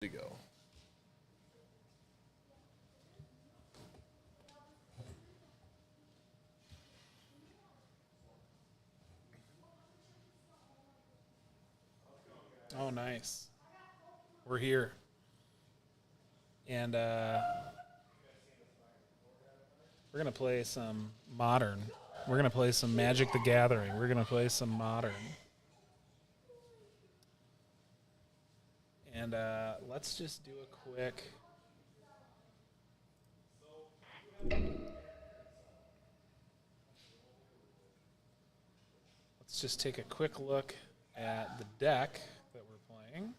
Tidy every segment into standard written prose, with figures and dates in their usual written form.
MTGO. Oh, nice. We're here. And we're going to play some modern. We're going to play some Magic the Gathering. We're going to play some modern. And let's just do a quick... Let's just take a quick look at the deck that we're playing.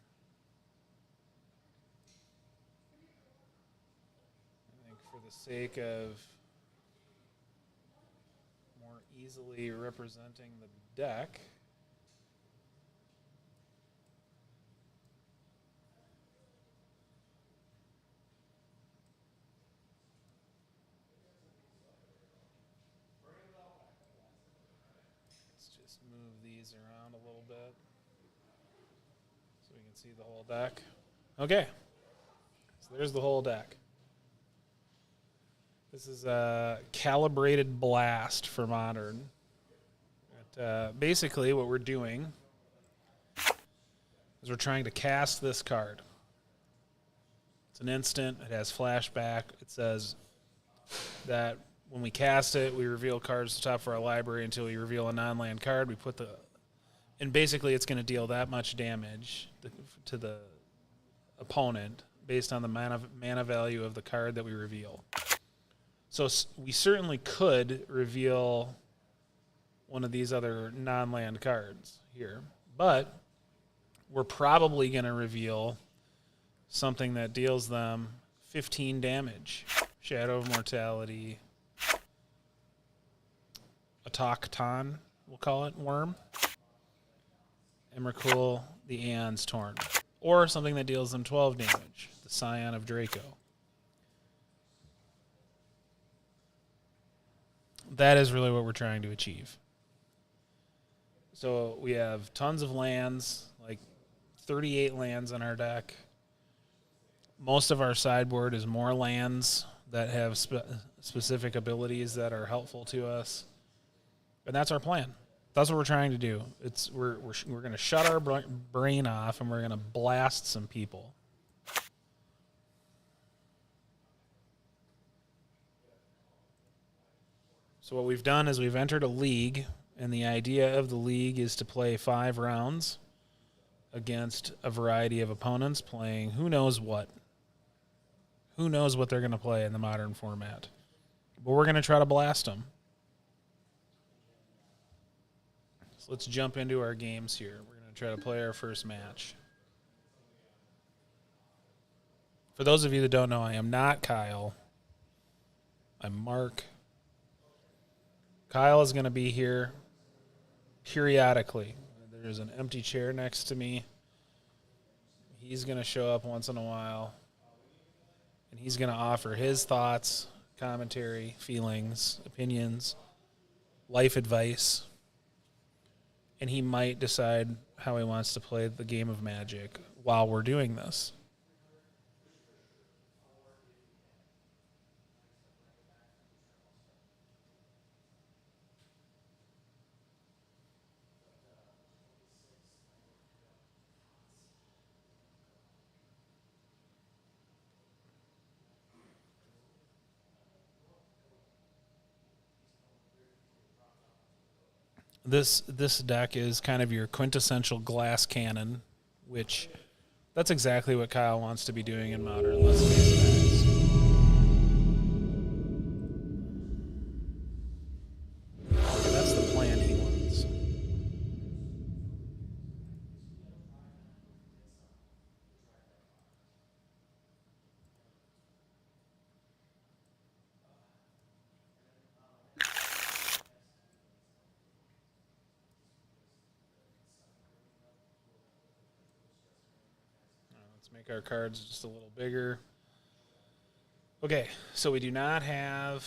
I think for the sake of more easily representing the deck, let's just move these around a little bit so we can see the whole deck. Okay, so there's the whole deck. This is a Calibrated Blast for Modern. Basically, what we're doing is we're trying to cast this card. It's an instant. It has flashback. It says that when we cast it, we reveal cards to the top of our library until we reveal a non-land card. We put and basically it's going to deal that much damage to the opponent based on the mana value of the card that we reveal. So we certainly could reveal one of these other non-land cards here, but we're probably going to reveal something that deals them 15 damage. Shadow of Mortality, Autochton, we'll call it, Worm, Emrakul, the Aeon's Torn, or something that deals them 12 damage, the Scion of Draco. That is really what we're trying to achieve. So we have tons of lands, like 38 lands on our deck. Most of our sideboard is more lands that have specific abilities that are helpful to us. And that's our plan. That's what we're trying to do. We're going to shut our brain off and we're going to blast some people. So what we've done is we've entered a league, and the idea of the league is to play 5 rounds against a variety of opponents playing who knows what. Who knows what they're going to play in the modern format. But we're going to try to blast them. So let's jump into our games here. We're going to try to play our first match. For those of you that don't know, I am not Kyle. I'm Mark. Kyle is going to be here periodically. There's an empty chair next to me. He's going to show up once in a while. And he's going to offer his thoughts, commentary, feelings, opinions, life advice. And he might decide how he wants to play the game of Magic while we're doing this. This deck is kind of your quintessential glass cannon, which that's exactly what Kyle wants to be doing in Modern. Let's face it. That's the plan he wants. Let's make our cards just a little bigger. Okay, so we do not have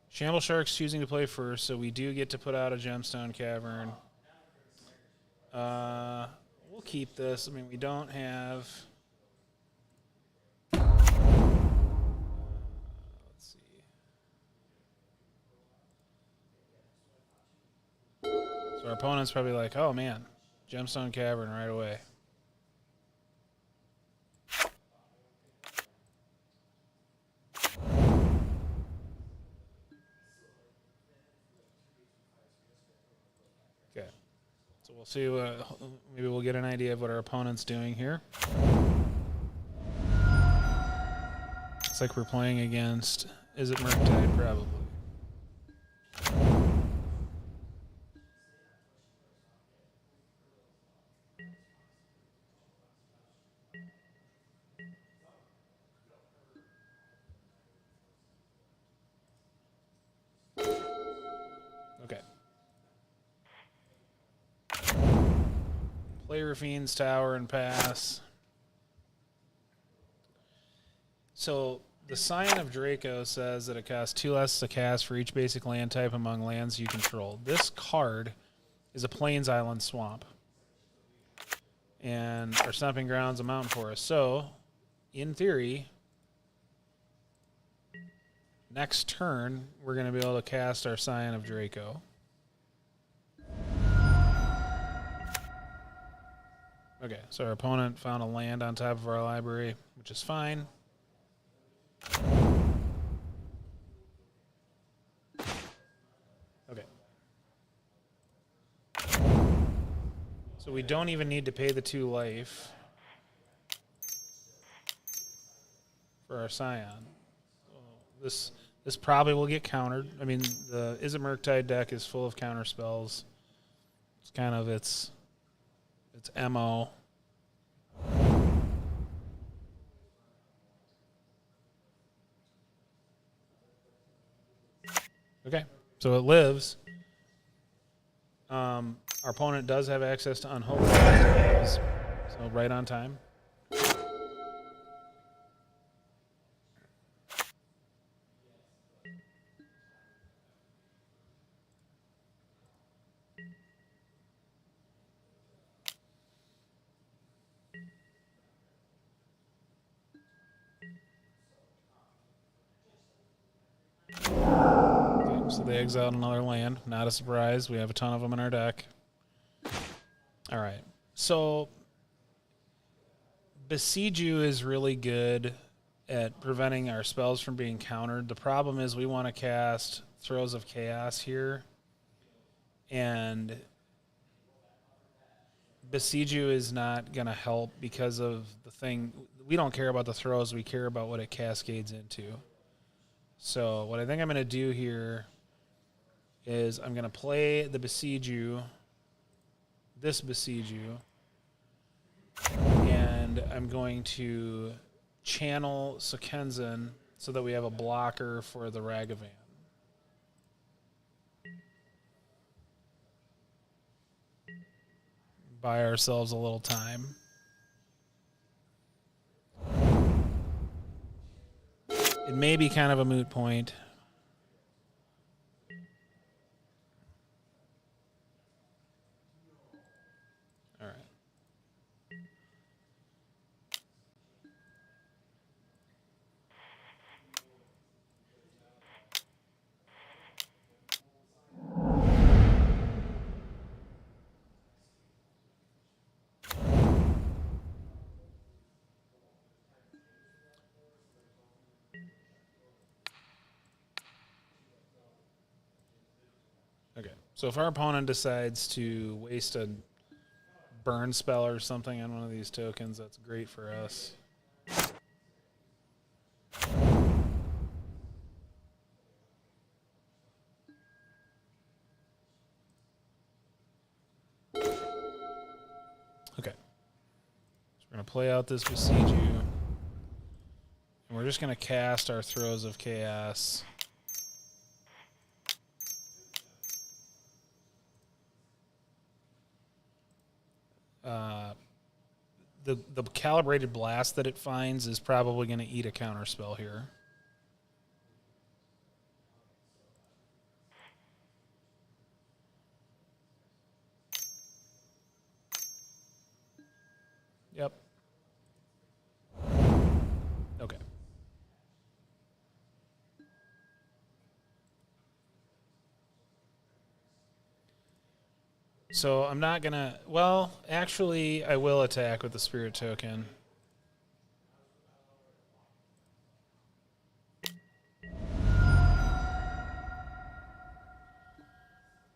Shamble Shark's choosing to play first, so we do get to put out a Gemstone Cavern. We'll we'll keep this. I mean, we don't have. Let's see. So our opponent's probably like, oh man, Gemstone Cavern right away. Okay. So we'll see what, maybe we'll get an idea of what our opponent's doing here. Looks like we're playing against, is it Murktide? Probably. Okay. Play Rafine's Tower and pass. So the Scion of Draco says that it costs 2 less to cast for each basic land type among lands you control. This card is a Plains Island Swamp. And our Stomping Ground's a Mountain Forest. So, in theory, next turn, we're going to be able to cast our Scion of Draco. Okay, so our opponent found a land on top of our library, which is fine. Okay. So we don't even need to pay the 2 life for our Scion. So this probably will get countered. I mean, the Is It Murktide deck is full of counter spells. It's kind of its MO. Okay, so it lives. Our opponent does have access to Unholy, so right on time. Okay, so they exiled another land. Not a surprise. We have a ton of them in our deck. All right. So Besiege You is really good at preventing our spells from being countered. The problem is we want to cast Throes of Chaos here. And Besiege You is not going to help because of the thing. We don't care about the throws. We care about what it cascades into. So what I think I'm going to do here is I'm going to play the Besiege You, this Besiege You, and I'm going to channel Sekenzan so that we have a blocker for the Ragavan. Buy ourselves a little time. It may be kind of a moot point. All right. Okay, so if our opponent decides to waste a burn spell or something on one of these tokens, that's great for us. Okay, so we're going to play out this Besiege You, and we're just going to cast our Throes of Chaos. The Calibrated Blast that it finds is probably going to eat a counter spell here. So I'm not gonna. Well, actually, I will attack with the spirit token.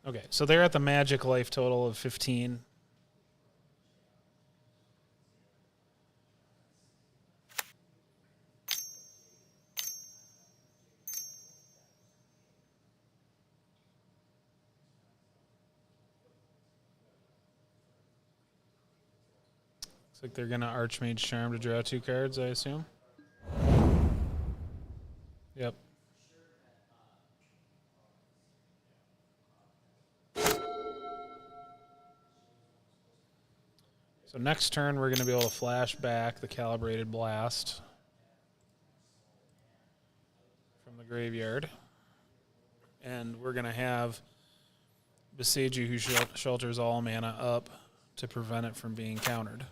Okay, so they're at the magic life total of 15. Looks like they're gonna Archmage Charm to draw 2 cards, I assume. Yep. So next turn, we're going to be able to flash back the Calibrated Blast from the graveyard. And we're going to have Besiju, who shelters all mana, up to prevent it from being countered.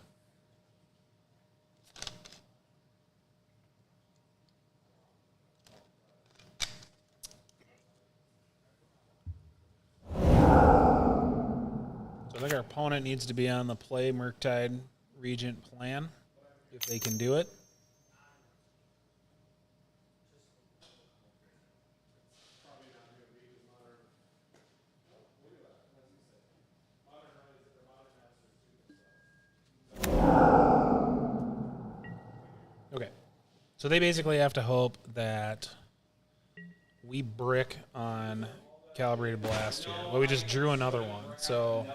So I think our opponent needs to be on the play Murktide Regent plan, if they can do it. Okay. So they basically have to hope that we brick on Calibrated Blast here. Well, we just drew another one, so...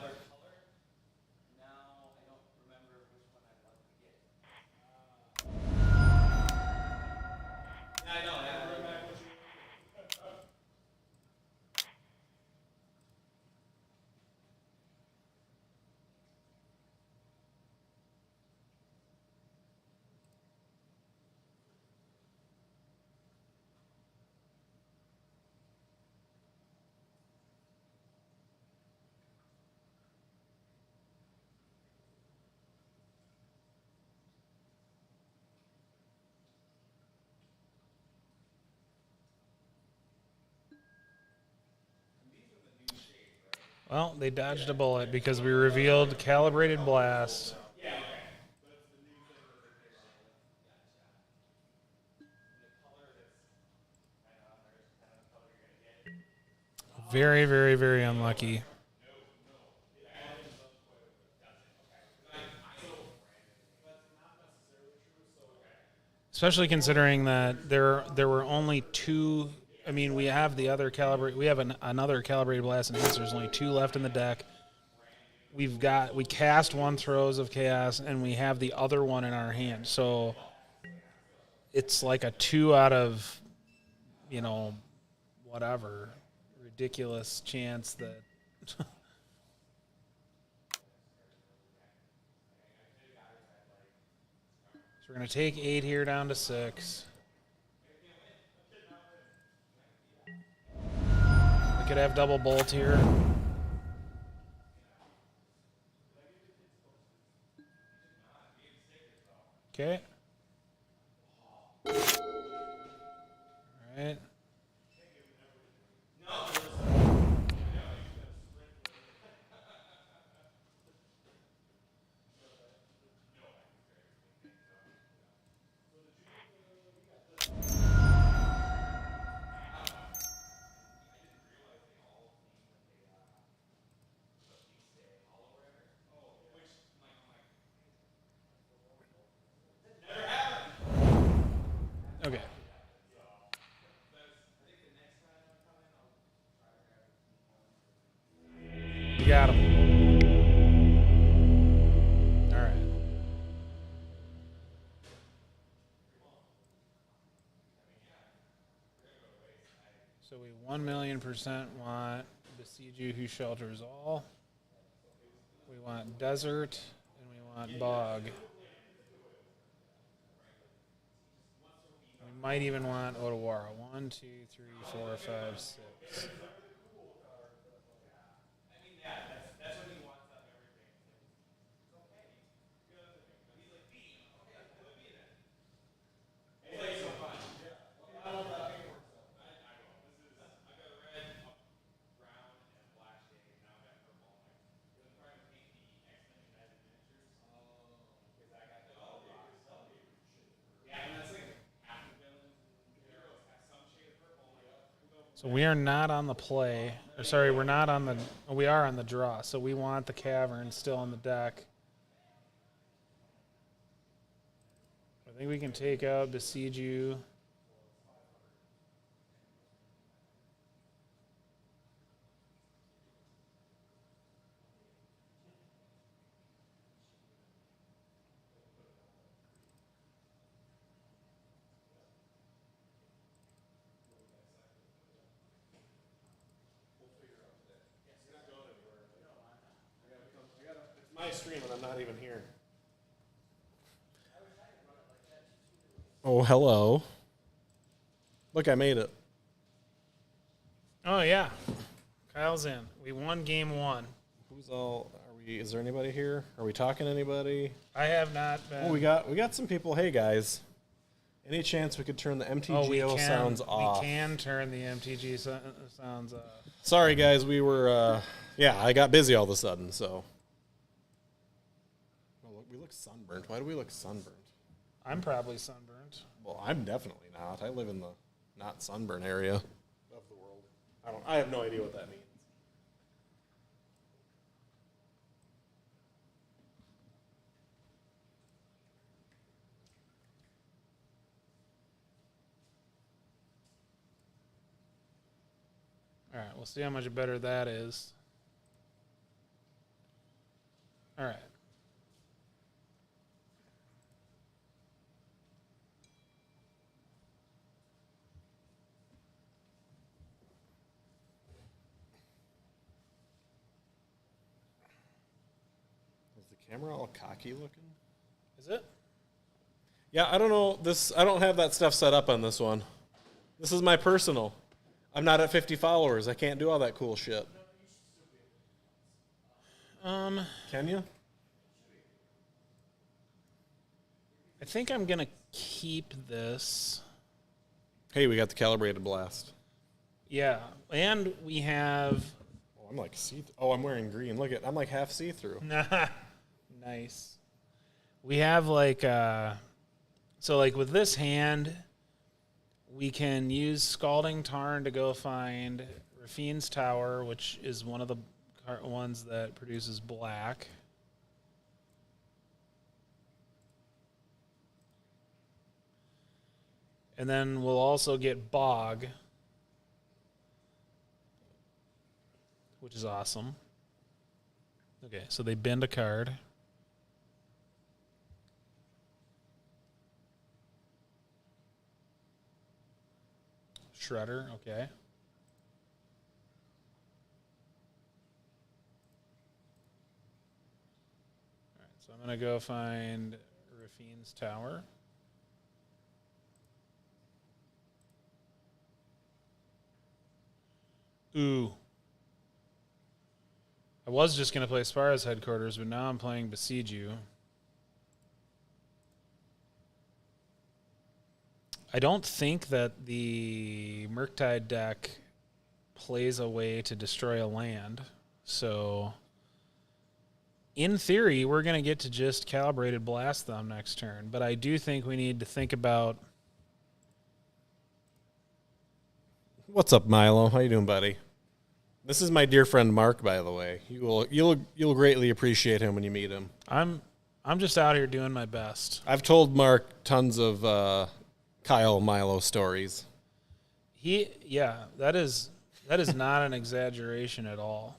Well, they dodged a bullet because we revealed Calibrated Blast. Very, very, very unlucky. Especially considering that there were only 2. I mean, we have the other calibrate. We have another Calibrated Blast enhancer. There's only 2 left in the deck. We cast 1 Throes of Chaos, and we have the other one in our hand. So it's like a 2 out of, whatever ridiculous chance that. So we're gonna take 8 here down to 6. We could have double bolt here. Okay. All right. Okay. You got him. All right. So we 1,000,000% want Besiju, who shelters all. We want Desert, and we want Bog. We might even want Otawara. 1, 2, 3, 4, 5, 6. So we are not on the play. Or sorry, we're not on the. We are on the draw. So we want the cavern still on the deck. I think we can take out Besiege You. It's my stream and I'm not even here. Oh, hello. Look, I made it. Oh, yeah. Kyle's in. We won game 1. Who's all? Are we? Is there anybody here? Are we talking to anybody? I have not been. Oh, we got some people. Hey guys, any chance we could turn the MTGO sounds off? We can turn the MTG sounds off. Sorry guys, we were. Yeah, I got busy all of a sudden, so. Oh, look, we look sunburnt. Why do we look sunburnt? I'm probably sunburnt. Well, I'm definitely not. I live in the not sunburn area of the world. I have no idea what that means. All right, we'll see how much better that is. All right. Is the camera all cocky looking? Is it? Yeah, I don't know. I don't have that stuff set up on this one. This is my personal. I'm not at 50 followers. I can't do all that cool shit. Can you? I think I'm gonna keep this. Hey, we got the calibrated blast. Yeah, and we have. Oh, I'm like see. Oh, I'm wearing green. Look I'm like half see-through. Nice. We have like so like with this hand, we can use Scalding Tarn to go find Rafine's Tower, which is one of the ones that produces black. And then we'll also get Bog, which is awesome. Okay, so they bend a card. Shredder, okay. All right, so I'm going to go find Rafine's Tower. Ooh. I was just going to play Spara's Headquarters, but now I'm playing Besiege You. I don't think that the Murktide deck plays a way to destroy a land. So, in theory, we're going to get to just Calibrated Blast them next turn. But I do think we need to think about... What's up, Milo? How you doing, buddy? This is my dear friend Mark, by the way. You'll greatly appreciate him when you meet him. I'm just out here doing my best. I've told Mark tons of Kyle Milo stories. That is not an exaggeration at all.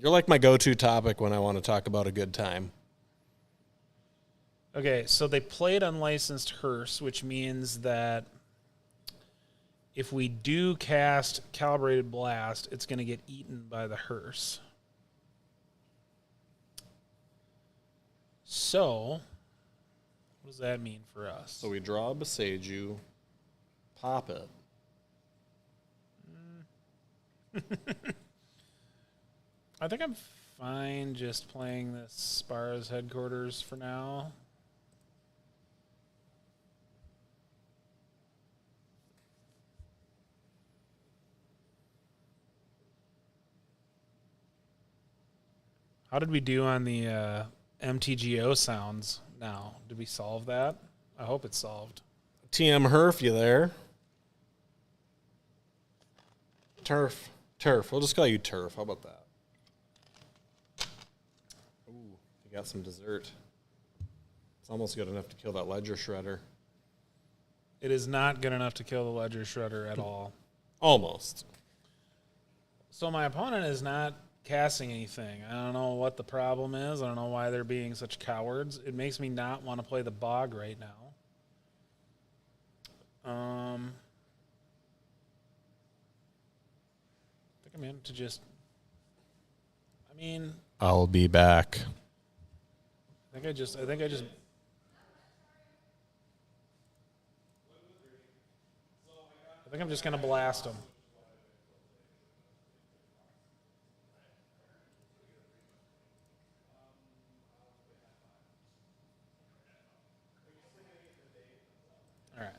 You're like my go-to topic when I want to talk about a good time. Okay, so they played Unlicensed Hearse, which means that if we do cast Calibrated Blast, it's going to get eaten by the Hearse. So, what does that mean for us? So we draw a Beseiju, pop it. I think I'm fine just playing this Spara's Headquarters for now. How did we do on the MTGO sounds now? Did we solve that? I hope it's solved. TM Herf, you there? Turf. Turf. We'll just call you Turf. How about that? Ooh, you got some dessert. It's almost good enough to kill that ledger shredder. It is not good enough to kill the ledger shredder at all. Almost. So my opponent is not casting anything. I don't know what the problem is. I don't know why they're being such cowards. It makes me not want to play the bog right now. I think I'm in to just. I mean, I'll be back. I think I just. I think I'm just gonna blast him. All right.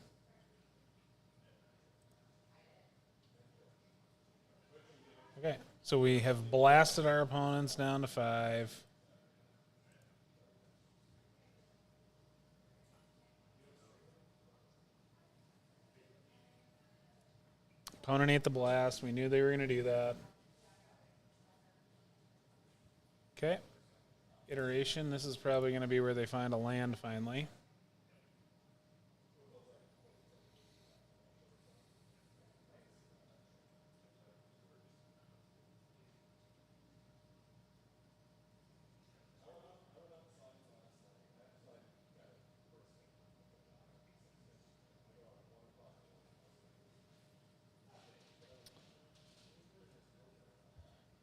Okay. So we have blasted our opponents down to 5. Opponent ate the blast. We knew they were going to do that. Okay. Iteration. This is probably going to be where they find a land finally.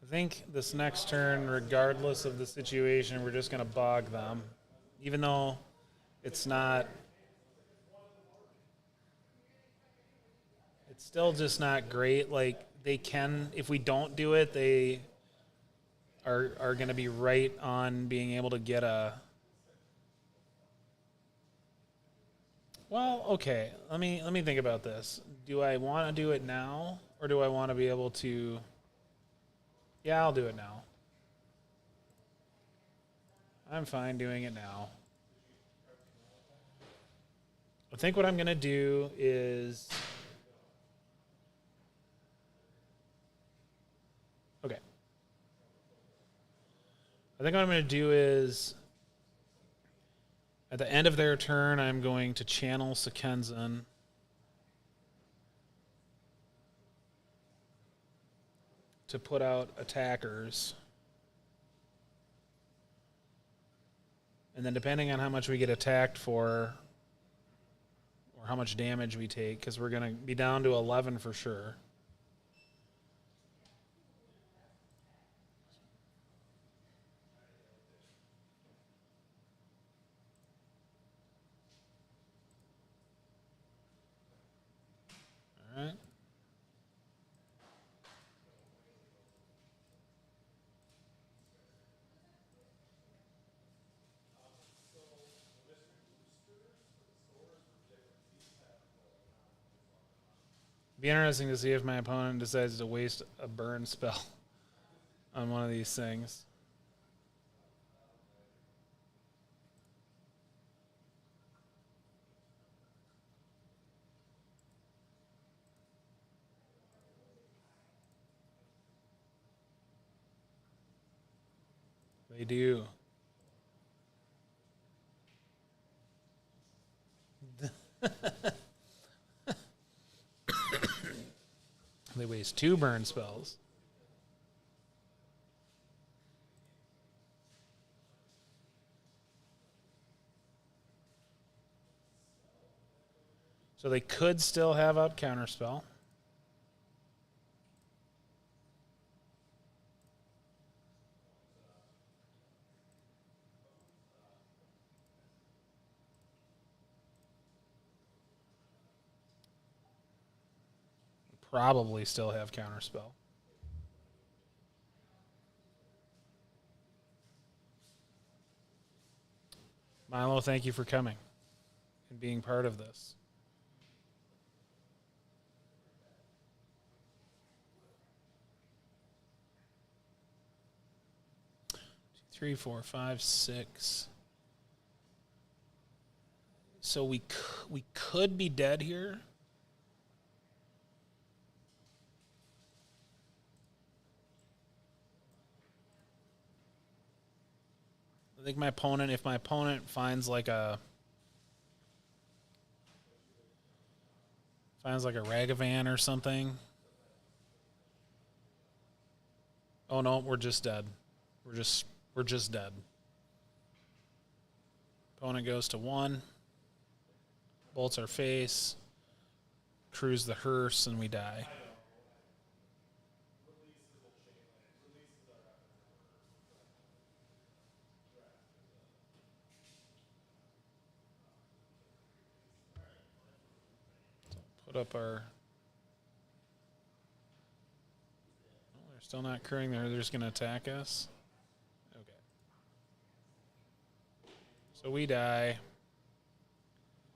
I think this next turn, regardless of the situation, we're just going to bog them. Even though it's not... It's still just not great. Like, they can... If we don't do it, they are going to be right on being able to get a... Well, okay. Let me think about this. Do I want to do it now, or do I want to be able to... Yeah, I'll do it now. I'm fine doing it now. I think what I'm going to do is... Okay. I think what I'm going to do is... At the end of their turn, I'm going to channel Sekenzan. To put out attackers. And then depending on how much we get attacked for, or how much damage we take, because we're going to be down to 11 for sure. All right. Be interesting to see if my opponent decides to waste a burn spell on one of these things. They do. They waste 2 burn spells. So they could still have out counterspell. Probably still have counterspell. Milo, thank you for coming and being part of this. 3, 4, 5, 6. So we could be dead here. I think if my opponent finds like a Ragavan or something. Oh no, we're just dead. We're just dead. Opponent goes to 1. Bolts our face. Cruise the hearse, and we die. Put up our... Oh, they're still not crewing there. They're just going to attack us. Okay. So we die.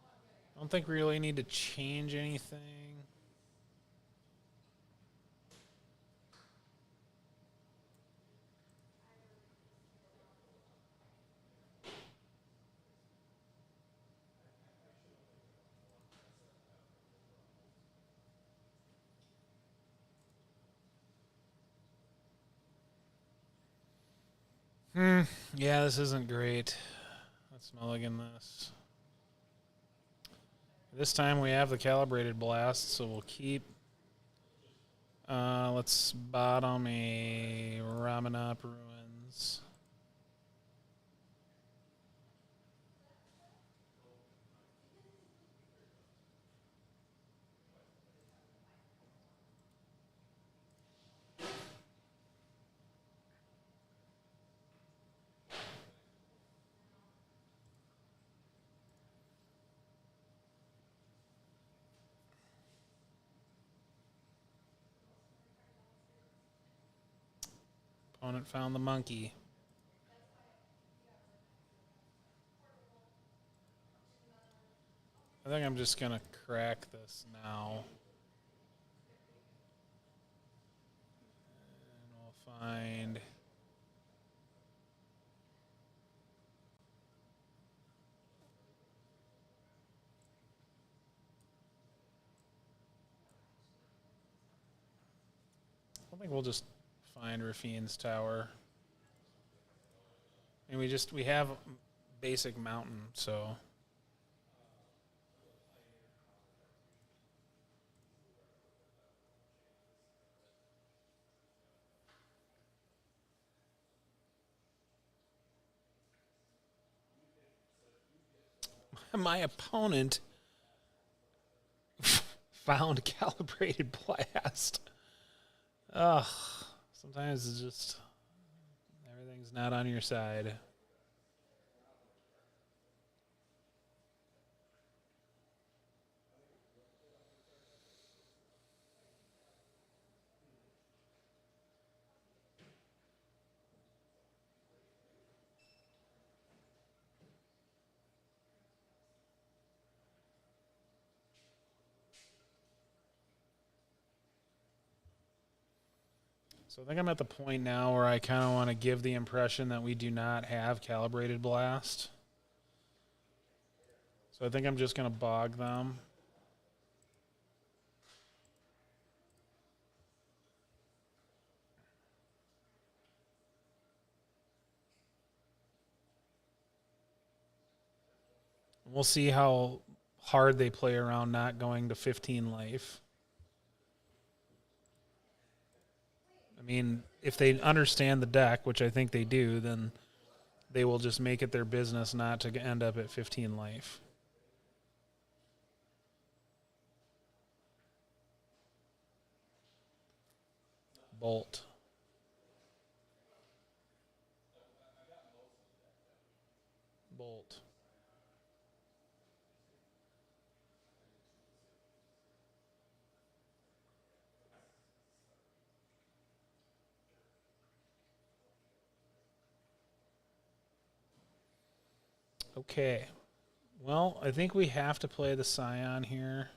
I don't think we really need to change anything. Yeah, this isn't great. Let's mulligan this. This time we have the Calibrated Blast, so we'll keep. Let's bottom a Ramanop Ruins. Opponent found the monkey. I think I'm just going to crack this now. And we'll find... I think we'll just find Rafine's Tower. And we have basic mountain, so... My opponent found Calibrated Blast. Ugh. Sometimes it's just... everything's not on your side. So I think I'm at the point now where I kind of want to give the impression that we do not have Calibrated Blast. So I think I'm just going to bog them. We'll see how hard they play around not going to 15 life. I mean, if they understand the deck, which I think they do, then they will just make it their business not to end up at 15 life. Bolt. Bolt. Okay. Well, I think we have to play the Scion here.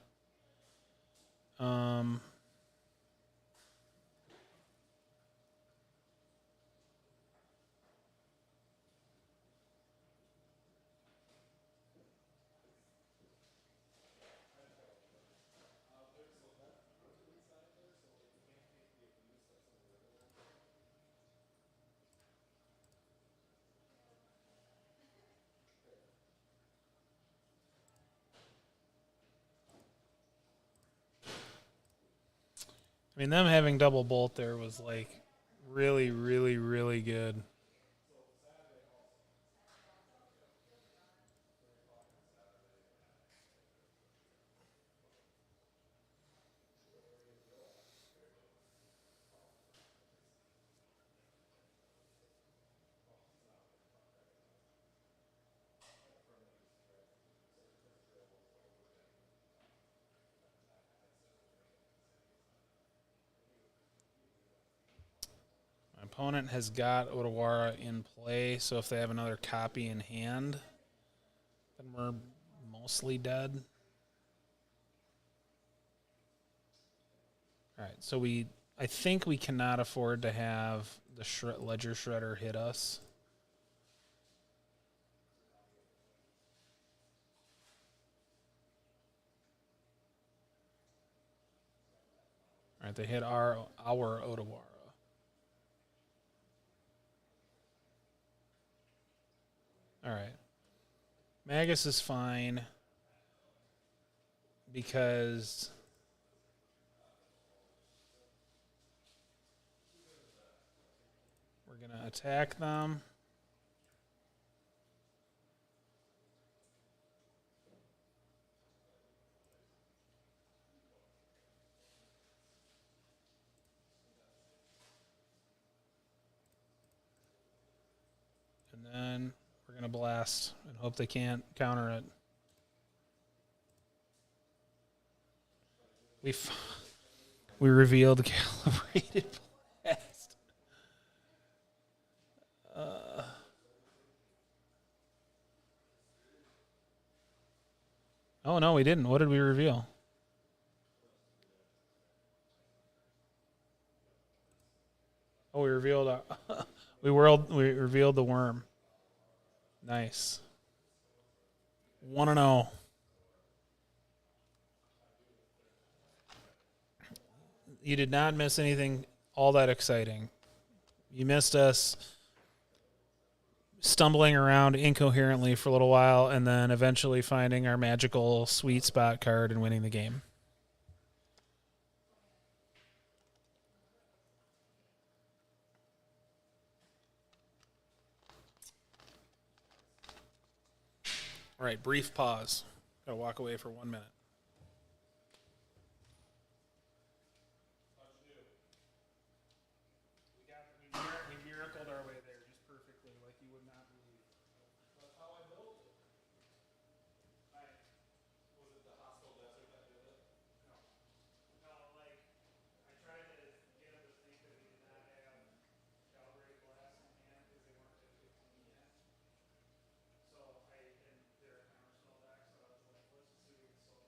I mean, them having double bolt there was like really, really, really good. My opponent has got Otawara in play, so if they have another copy in hand, then we're mostly dead. All right, so I think we cannot afford to have the Ledger Shredder hit us. All right, they hit our Otawara. All right. Magus is fine because we're going to attack them. And then we're going to blast and hope they can't counter it. We revealed Calibrated blast. Oh, no, we didn't. What did we reveal? Oh, we revealed we revealed the worm. Nice. 1-0. You did not miss anything all that exciting. You missed us stumbling around incoherently for a little while and then eventually finding our magical sweet spot card and winning the game. All right, brief pause. Gotta walk away for 1 minute. We miracled our way there just perfectly, like you would not believe. That's how I built it. Was it the hostile desert that did it? No, like I tried to get them to think that we did not have calibrated glass in hand because they weren't at 15 yet. So their counterspell deck, so I was like, let's just see if we can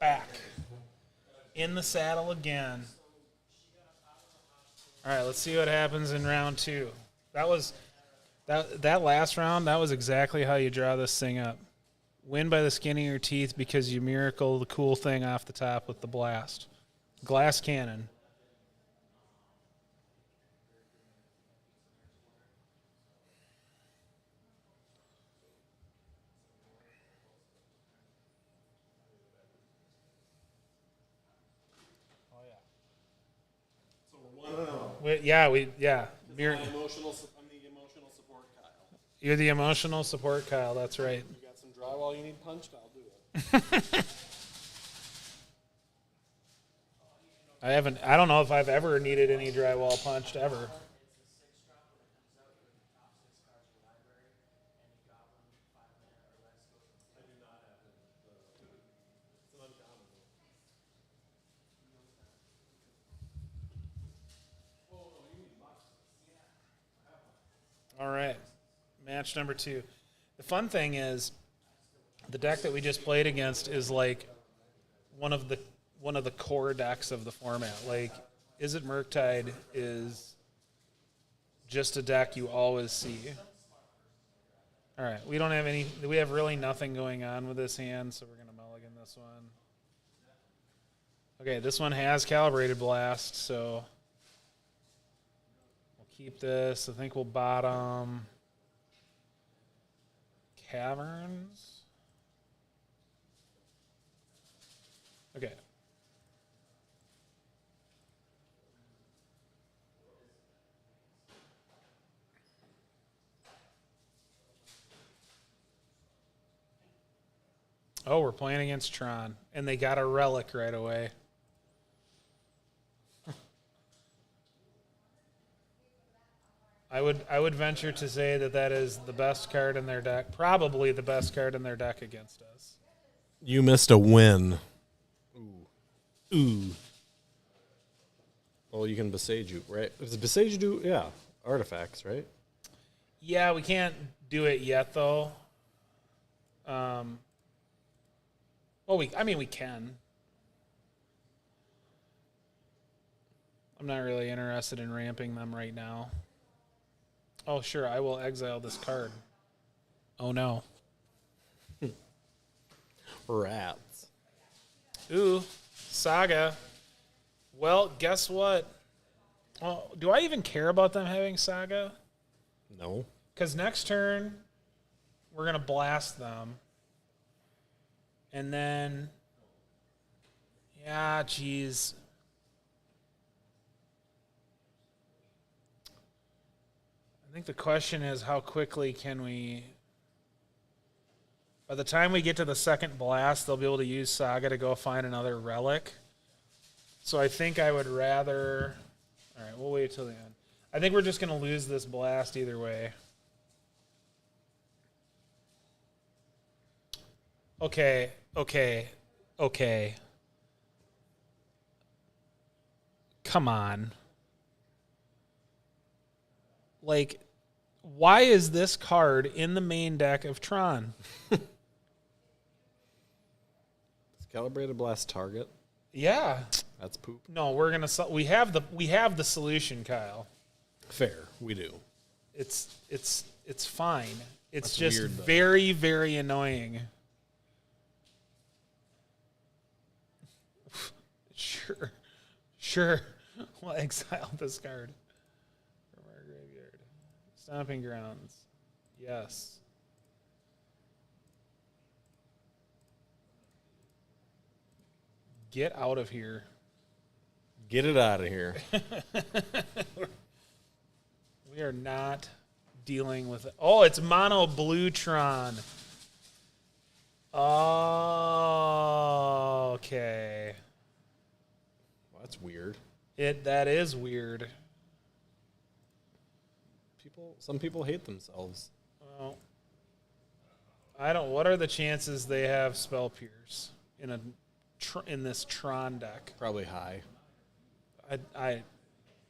back. In the saddle again. All right, let's see what happens in round 2. That was that last round. That was exactly how you draw this thing up. Win by the skin of your teeth because you miracle the cool thing off the top with the blast. Glass cannon. Yeah. I'm the emotional support Kyle. You're the emotional support, Kyle. That's right. You got some drywall you need punched? I'll do it. I don't know if I've ever needed any drywall punched ever. All right, match number 2. The fun thing is, the deck that we just played against is like one of the core decks of the format. Like, Is It Murktide is just a deck you always see. All right, we have really nothing going on with this hand, so we're gonna mulligan this one. Okay, this one has Calibrated Blast, so we'll keep this. I think we'll bottom Caverns. Okay. Oh, we're playing against Tron, and they got a relic right away. I would venture to say that is the best card in their deck, probably the best card in their deck against us. You missed a win. Ooh. Well, you can Besage, right? Does Besage do, yeah, artifacts, right? Yeah, we can't do it yet, though. Well, we can. I'm not really interested in ramping them right now. Oh, sure, I will exile this card. Oh, no. Rats. Ooh, Saga. Well, guess what? Well, do I even care about them having Saga? No. Because next turn, we're going to blast them. And then, yeah, geez. I think the question is, how quickly can we... By the time we get to the second blast, they'll be able to use Saga to go find another relic. So I think I would rather... All right, we'll wait till the end. I think we're just going to lose this blast either way. Okay. Come on. Like, why is this card in the main deck of Tron? Is Calibrated Blast target? Yeah. That's poop. No, we have the solution, Kyle. Fair, we do. It's fine. It's That's just weird, though. very, very annoying. Sure. We'll exile this card from our graveyard. Stomping Grounds. Yes. Get out of here. Get it out of here. We are not dealing with it. Oh, it's Mono Bluetron. Oh, okay. Well, that's weird. That is weird. Some people hate themselves. Well, what are the chances they have Spell Pierce in this Tron deck? Probably high.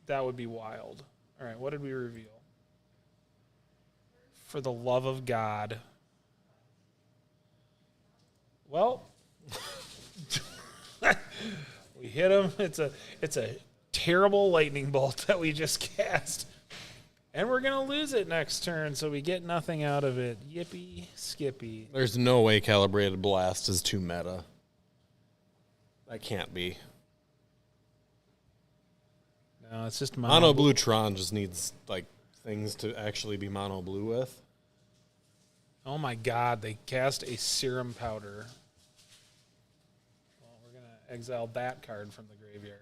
That would be wild. All right, what did we reveal? For the love of God. Well, hit him. It's a terrible lightning bolt that we just cast. And we're going to lose it next turn, so we get nothing out of it. Yippee skippy. There's no way Calibrated Blast is too meta. That can't be. No, it's just Mono Blue Tron just needs like things to actually be mono blue with. Oh my god, they cast a Serum Powder. Well, we're going to exile that card from the graveyard.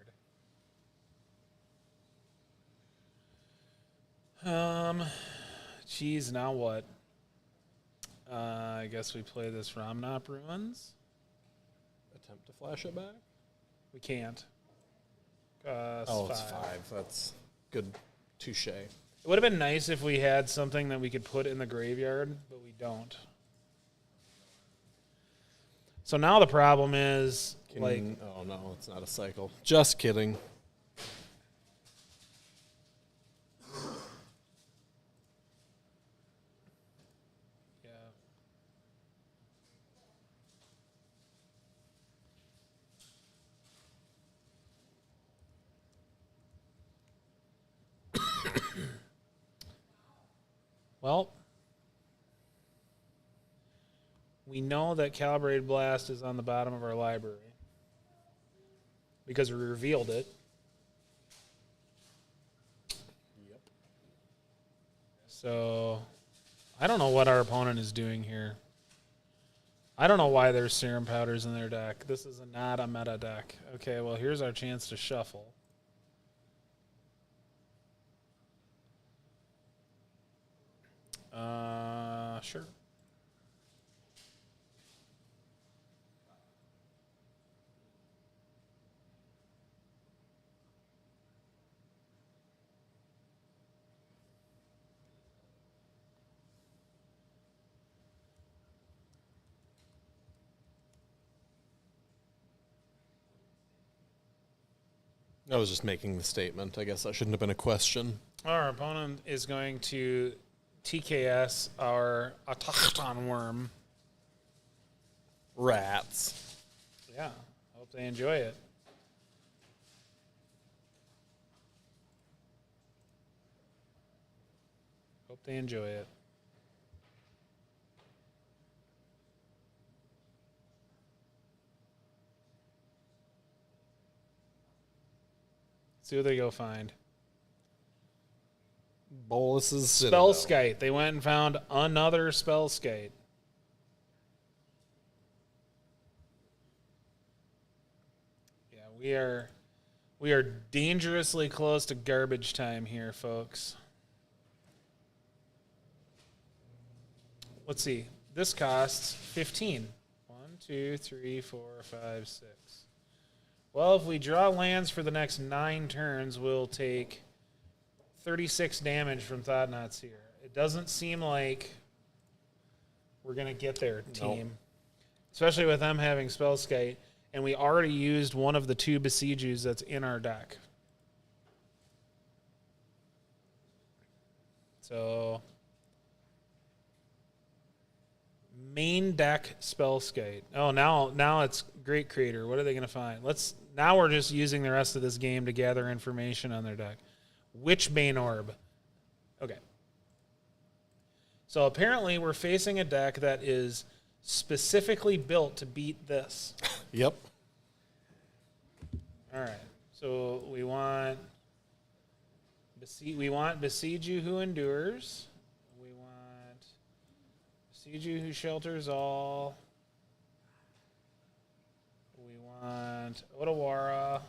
Geez, now what? I guess we play this Ramnop Ruins. Attempt to flash it back? We can't. Oh, it's 5. That's good. Touche. It would have been nice if we had something that we could put in the graveyard, but we don't. So now the problem is, oh no, it's not a cycle. Just kidding. Well, we know that Calibrated Blast is on the bottom of our library because we revealed it. Yep. So I don't know what our opponent is doing here. I don't know why there's Serum Powders in their deck. This is not a meta deck. Okay, well, here's our chance to shuffle. Sure. I was just making the statement. I guess that shouldn't have been a question. Our opponent is going to TKS our Autochthon Worm. Rats. Yeah, I hope they enjoy it. Hope they enjoy it. See what they go find. Bolus's Spell Citadel. Skite. They went and found another Spell Skite. Yeah, we are dangerously close to garbage time here, folks. Let's see. This costs 15. 1, 2, 3, 4, 5, 6. Well, if we draw lands for the next 9 turns, we'll take 36 damage from Thought-Knots here. It doesn't seem like we're going to get there, team. Nope. Especially with them having Spellskite. And we already used one of the 2 Besiegers that's in our deck. So, main deck Spellskite. Oh, now it's Great Creator. What are they going to find? Now we're just using the rest of this game to gather information on their deck. Witchbane Orb. Okay. So apparently we're facing a deck that is specifically built to beat this. Yep. All right. So we want Besiege You Who Endures. We want Besiege You Who Shelters All. We want Otawara.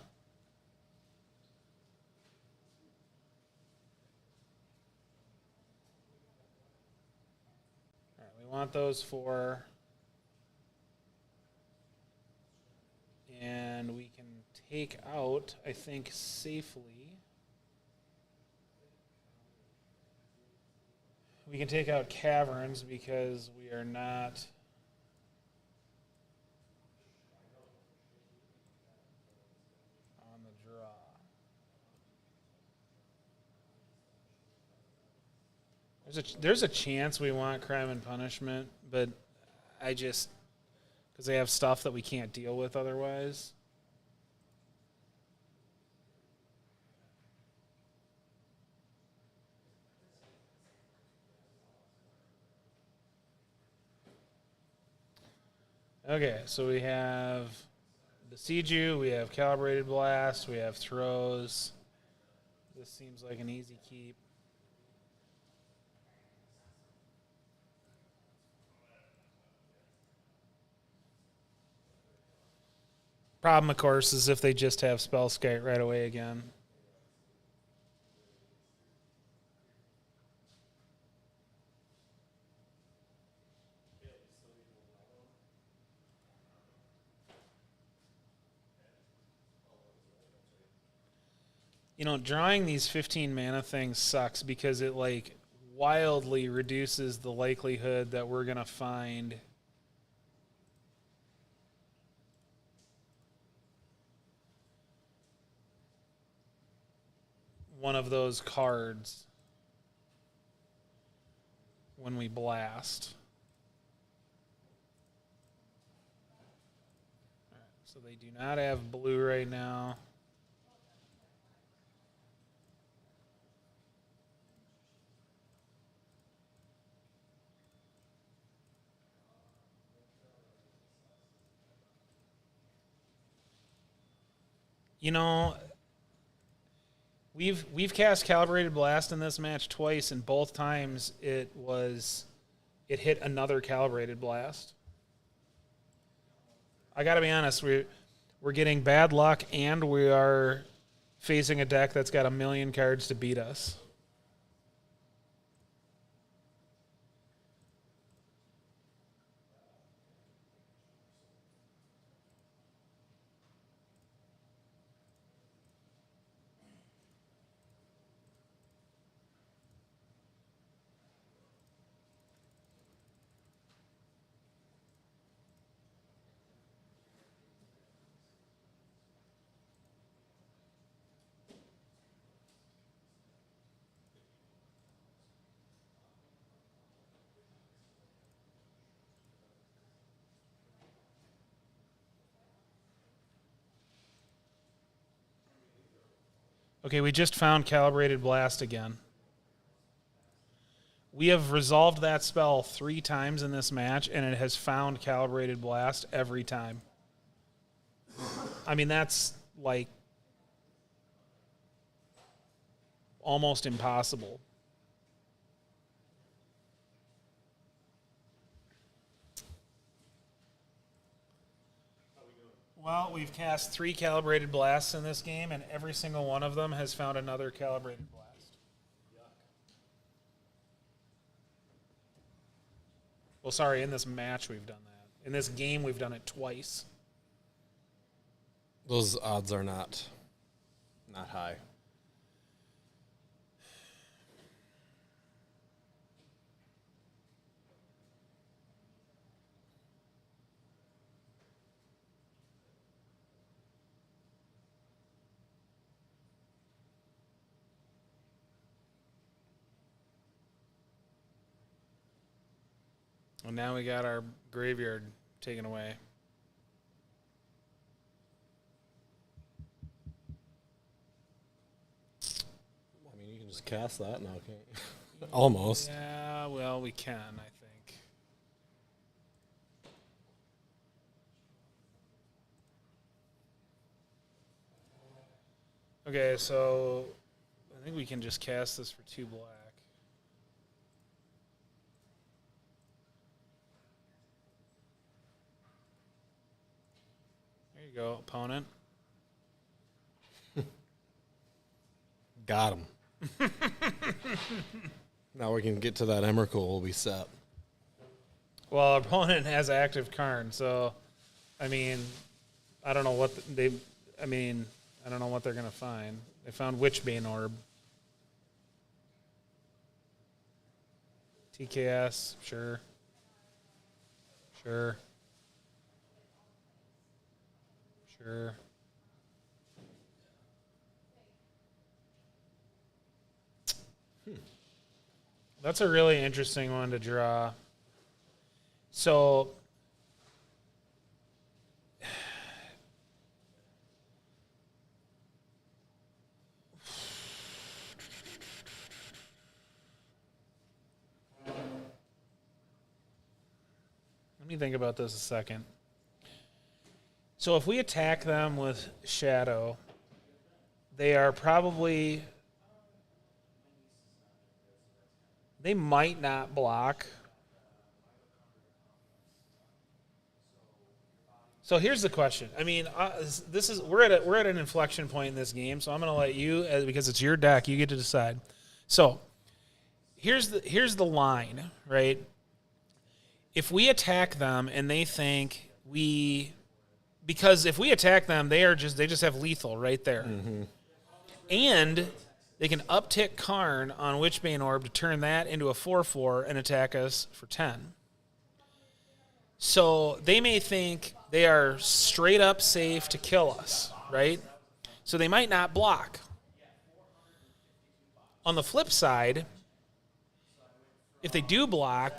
We want those 4. And we can take out, I think, safely. We can take out Caverns because we are not on the draw. There's a chance we want Crime and Punishment, but I just, because they have stuff that we can't deal with otherwise. Okay, so we have Besiege, we have Calibrated Blast, we have Throws. This seems like an easy keep. Problem, of course, is if they just have Spellskite right away again. You know, drawing these 15 mana things sucks because it like wildly reduces the likelihood that we're going to find one of those cards when we blast. All right, so they do not have blue right now. You know, we've cast Calibrated Blast in this match twice, and both times it hit another Calibrated Blast. I got to be honest, we're getting bad luck, and we are facing a deck that's got a million cards to beat us. Okay, we just found Calibrated Blast again. We have resolved that spell 3 times in this match, and it has found Calibrated Blast every time. I mean, that's like almost impossible. Well, we've cast 3 Calibrated Blasts in this game, and every single one of them has found another Calibrated Blast. Well, sorry, in this match we've done that. In this game we've done it twice. Those odds are not high. And now we got our graveyard taken away. I mean, you can just cast that now, can't you? Almost. Yeah, well, we can, I think. Okay, so I think we can just cast this for 2 black. There you go, opponent. Got him. Now we can get to that Emrakul. We'll be set. Well, our opponent has active Karn, so I mean, I don't know what I don't know what they're gonna find. They found Witchbane Orb. TKS, sure. Sure. Sure. That's a really interesting one to draw. So let me think about this a second. So if we attack them with Shadow, they are probably... They might not block. So here's the question. I mean, we're at an inflection point in this game, so I'm going to let you, because it's your deck, you get to decide. So here's the line, right? If we attack them and they think because if we attack them, they just have lethal right there, and they can uptick Karn on Witchbane Orb to turn that into a 4/4 and attack us for 10. So they may think they are straight up safe to kill us, right? So they might not block. On the flip side, if they do block,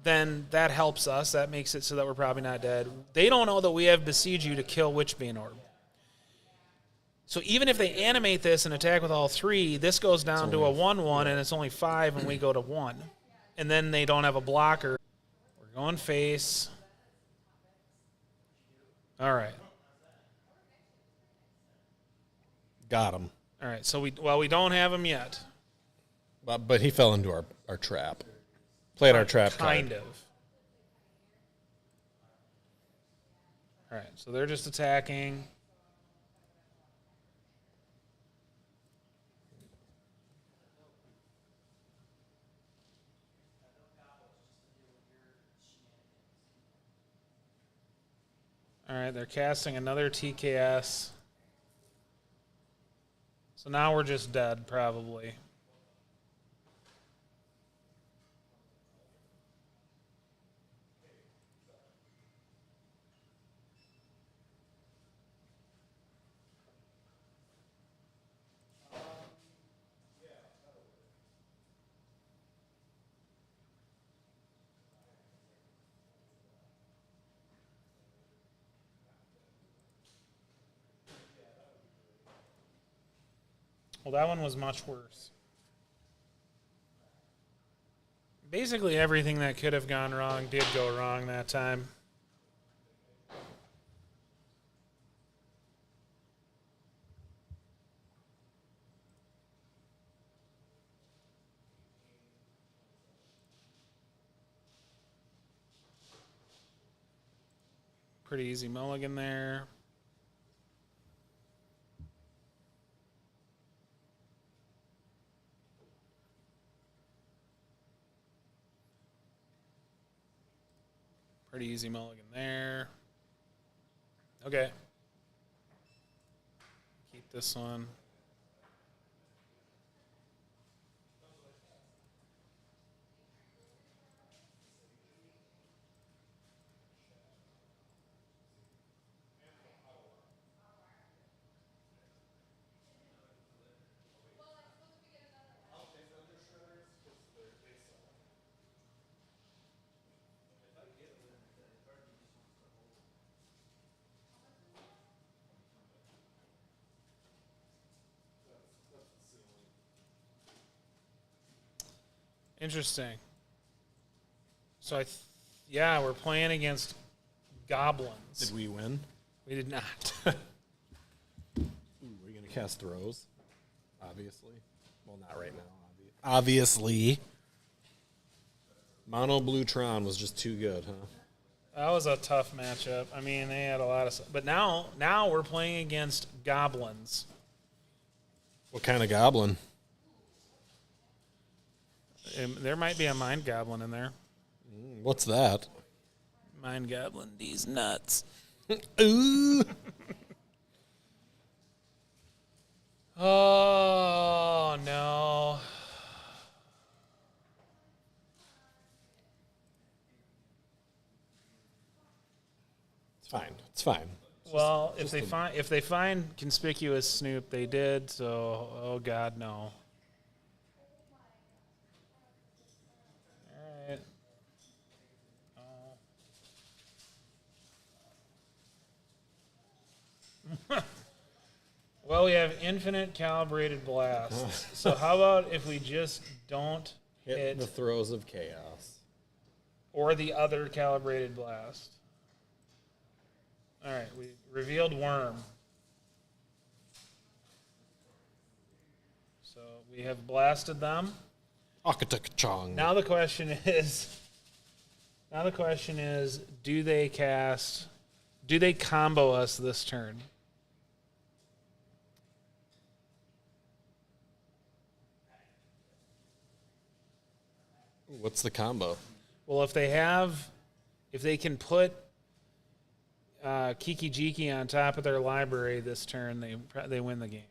then that helps us. That makes it so that we're probably not dead. They don't know that we have Besiege You to kill Witchbane Orb. So even if they animate this and attack with all three, this goes down to a 1/1, and it's only 5, and we go to 1. And then they don't have a blocker. We're going face. All right. Got him. All right, so we don't have him yet. But he fell into our trap. Played our trap Kind card. of. All right, so they're just attacking. All right, they're casting another TKS. So now we're just dead, probably. Well, that one was much worse. Basically everything that could have gone wrong did go wrong that time. Pretty easy mulligan there. Pretty easy mulligan there. Okay. Keep this one. Interesting. So yeah, we're playing against goblins. Did we win? We did not. Ooh, we're going to cast throws, obviously. Well, not right now, obviously. Mono Blue Tron was just too good, huh? That was a tough matchup. I mean, they had a lot of... But now we're playing against goblins. What kind of goblin? There might be a mind goblin in there. What's that? Mind goblin, these nuts. Ooh. Oh, no. It's fine. It's fine. Well, if they find conspicuous Snoop, they did. So, oh God, no. All right. Well, we have infinite calibrated blast. So how about if we just don't hit the throes of chaos or the other calibrated blast? All right, we Revealed worm. So we have blasted them. Akatakachong. Now the question is, do they combo us this turn? What's the combo? Well, if they can put Kiki Jiki on top of their library this turn, they win the game.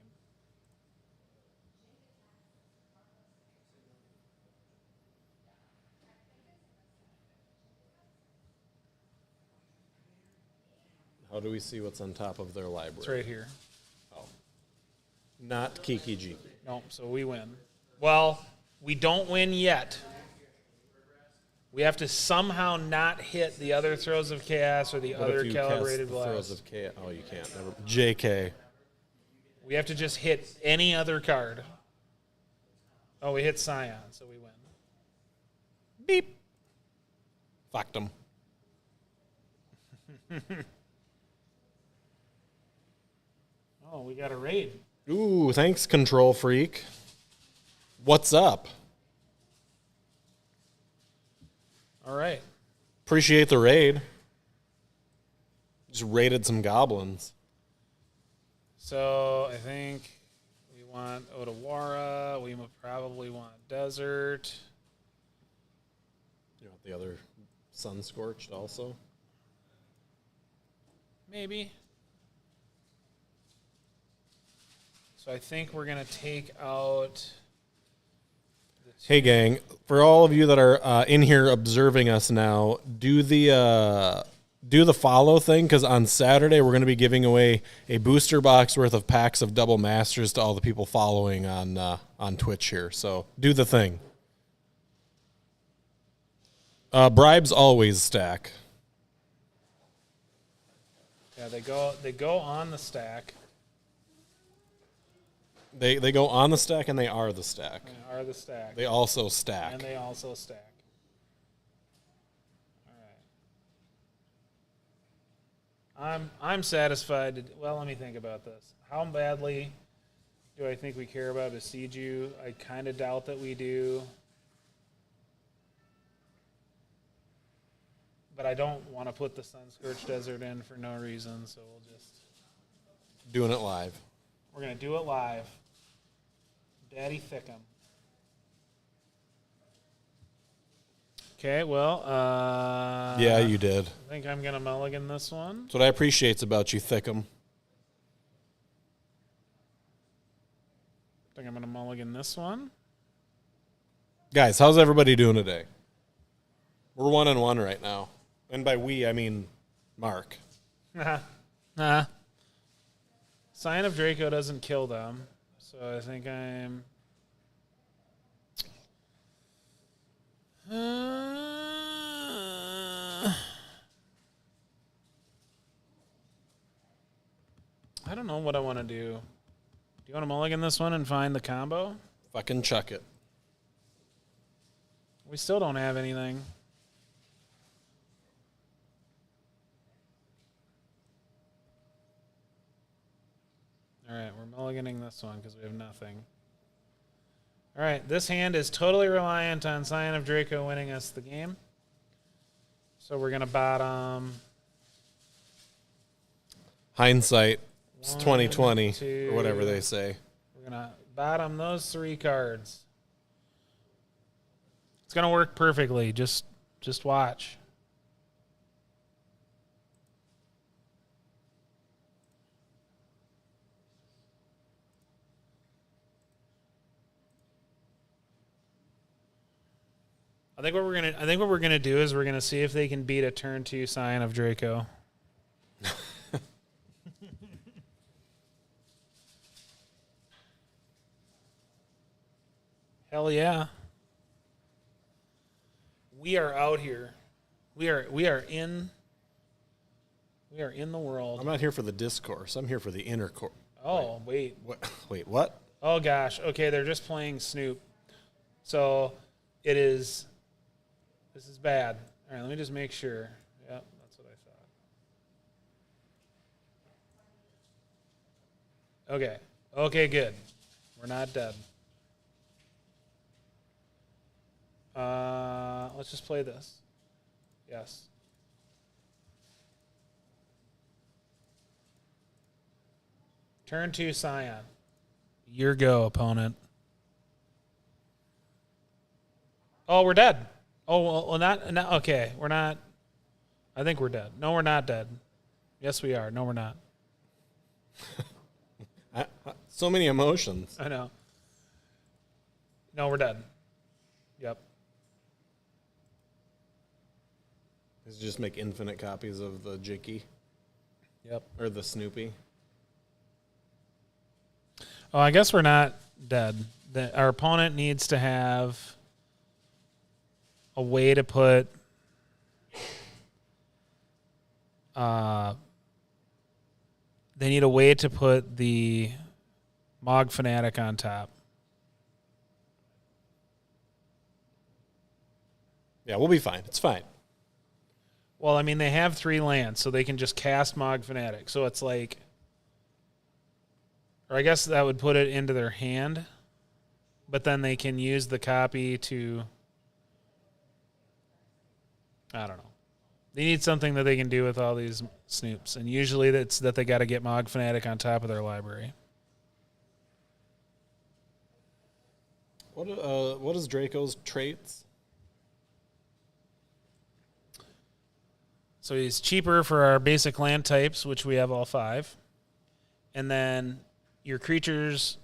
How do we see what's on top of their library? It's right here. Oh. Not Kiki Jiki. No, so we win. Well, we don't win yet. We have to somehow not hit the other throws of chaos or the What other if you calibrated cast the throws blast. of chaos? Oh, you can't. Never. JK. We have to just hit any other card. Oh, we hit Scion, so we win. Beep. Fucked him. Oh, we got a raid. Ooh, thanks, Control Freak. What's up? All right. Appreciate the raid. Just raided some goblins. So I think we want Otawara. We probably want Desert. You want the other Sun Scorched also? Maybe. So I think we're going to take out... Hey, gang, for all of you that are in here observing us now, do the follow thing, because on Saturday we're going to be giving away a booster box worth of packs of Double Masters to all the people following on Twitch here. So do the thing. Bribes always stack. Yeah, they go on the stack. They go on the stack and they are the stack. They are the stack. They also stack. And they also stack. All right. I'm satisfied. Well, let me think about this. How badly do I think we care about Besiege? I kind of doubt that we do. But I don't want to put the Sun-Scorched Desert in for no reason, so we'll just... Doing it live. We're going to do it live. Daddy Thickum. Okay, well, Yeah, you did. I think I'm going to mulligan this one. That's what I appreciate about you, Thickum. I think I'm going to mulligan this one. Guys, how's everybody doing today? We're 1-1 right now. And by we, I mean Mark. Sign of Draco doesn't kill them, so I think I'm... I don't know what I want to do. Do you want to mulligan this one and find the combo? Fucking chuck it. We still don't have anything. All right, we're mulliganing this one because we have nothing. All right, this hand is totally reliant on Scion of Draco winning us the game. So we're going to bottom... Hindsight. It's 1, 2020 2, or whatever they say. We're going to bottom those 3 cards. It's going to work perfectly. Just watch. I think what we're gonna do is we're gonna see if they can beat a turn 2 Scion of Draco. Hell yeah. We are out here. We are in the world. I'm not here for the discourse. I'm here for the intercourse. Oh, wait. What? Wait, what? Oh gosh. Okay, they're just playing Snoop. So it is... This is bad. All right, let me just make sure. Yep, that's what I Okay. Okay, good. We're not dead. Let's just play this. Yes. Turn 2, Scion. Your go, opponent. Oh, we're dead. Oh, well, not. Okay, we're not. I think we're dead. No, we're not dead. Yes, we are. No, we're not. So many emotions. I know. No, we're dead. Yep. Just make infinite copies of the Jicky. Yep. Or the Snoopy. Oh, I guess we're not dead. Our opponent needs to have a way to put they need a way to put the Mog Fanatic on top. Yeah, we'll be fine. It's fine. Well, I mean, they have 3 lands, so they can just cast Mog Fanatic. So it's like, or I guess that would put it into their hand, but then they can use the copy to, I don't know. They need something that they can do with all these Snoops, and usually that's that they got to get Mog Fanatic on top of their library. What is Draco's traits? So he's cheaper for our basic land types, which we have all 5. And then your creatures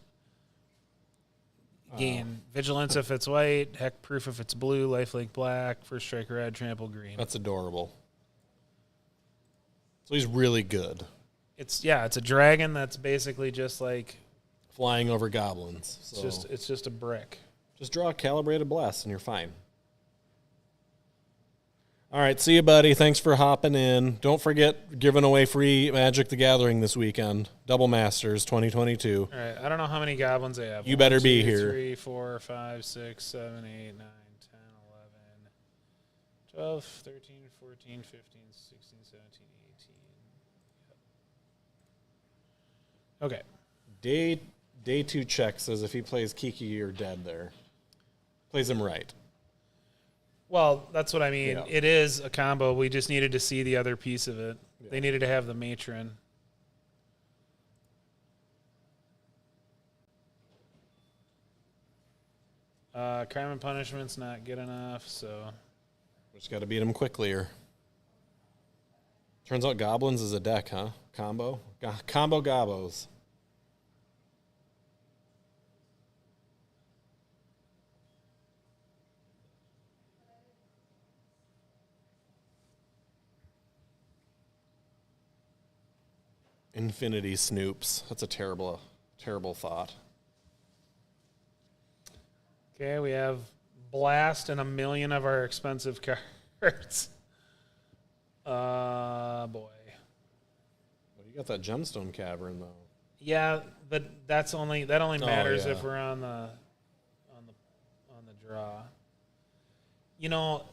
gain vigilance if it's white, heck proof if it's blue, lifelink black, first strike red, trample green. That's adorable. So he's really good. It's a dragon that's basically just like flying over goblins. So it's just a brick. Just draw a Calibrated Blast and you're fine. All right, see you, buddy. Thanks for hopping in. Don't forget, giving away free Magic the Gathering this weekend. Double Masters 2022. All right, I don't know how many goblins I have. You better be here. 3, 4, 5, 6, 7, 8, 9, 10, 11, 12, 13, 14, 15, 16, 17, 18. Okay. Day 2 check says if he plays Kiki, you're dead there. Plays him right. Well, that's what I mean. Yeah. It is a combo. We just needed to see the other piece of it. Yeah. They needed to have the matron. Crime and Punishment's not good enough, so we just got to beat him quickly. Turns out Goblins is a deck, huh? Combo? Combo Gobos. Infinity Snoops. That's a terrible, terrible thought. Okay, we have Blast and 1 million of our expensive cards. Boy. Well, you got that Gemstone Cavern though. Yeah, but that only matters if we're on the draw. You know,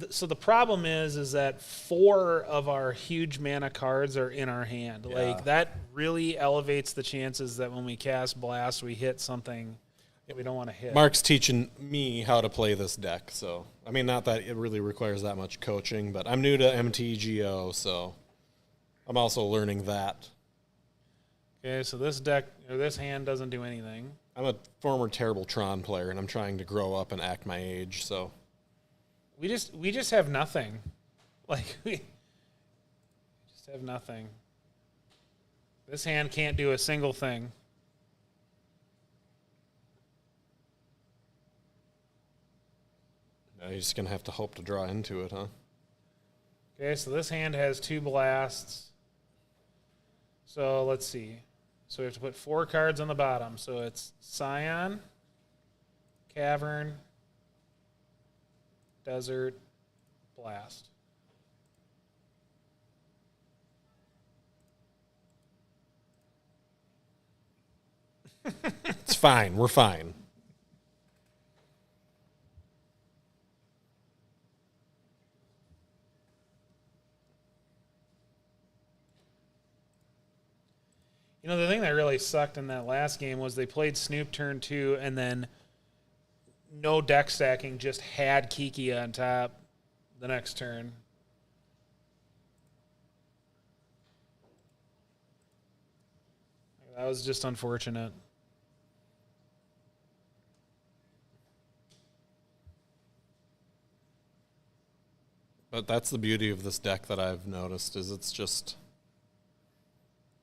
so the problem is that 4 of our huge mana cards are in our hand. Yeah. Like that really elevates the chances that when we cast Blast, we hit something that we don't want to hit. Mark's teaching me how to play this deck, so I mean, not that it really requires that much coaching, but I'm new to MTGO, so I'm also learning that. Okay, so this deck or this hand doesn't do anything. I'm a former terrible Tron player, and I'm trying to grow up and act my age, so. We just have nothing. Like, we just have nothing. This hand can't do a single thing. Now you're just going to have to hope to draw into it, huh? Okay, so this hand has 2 blasts. So let's see. So we have to put 4 cards on the bottom. So it's Scion, Cavern, Desert, Blast. It's fine. We're fine. You know, the thing that really sucked in that last game was they played Snoop turn 2 and then no deck stacking, just had Kiki on top the next turn. That was just unfortunate. But that's the beauty of this deck that I've noticed is it's just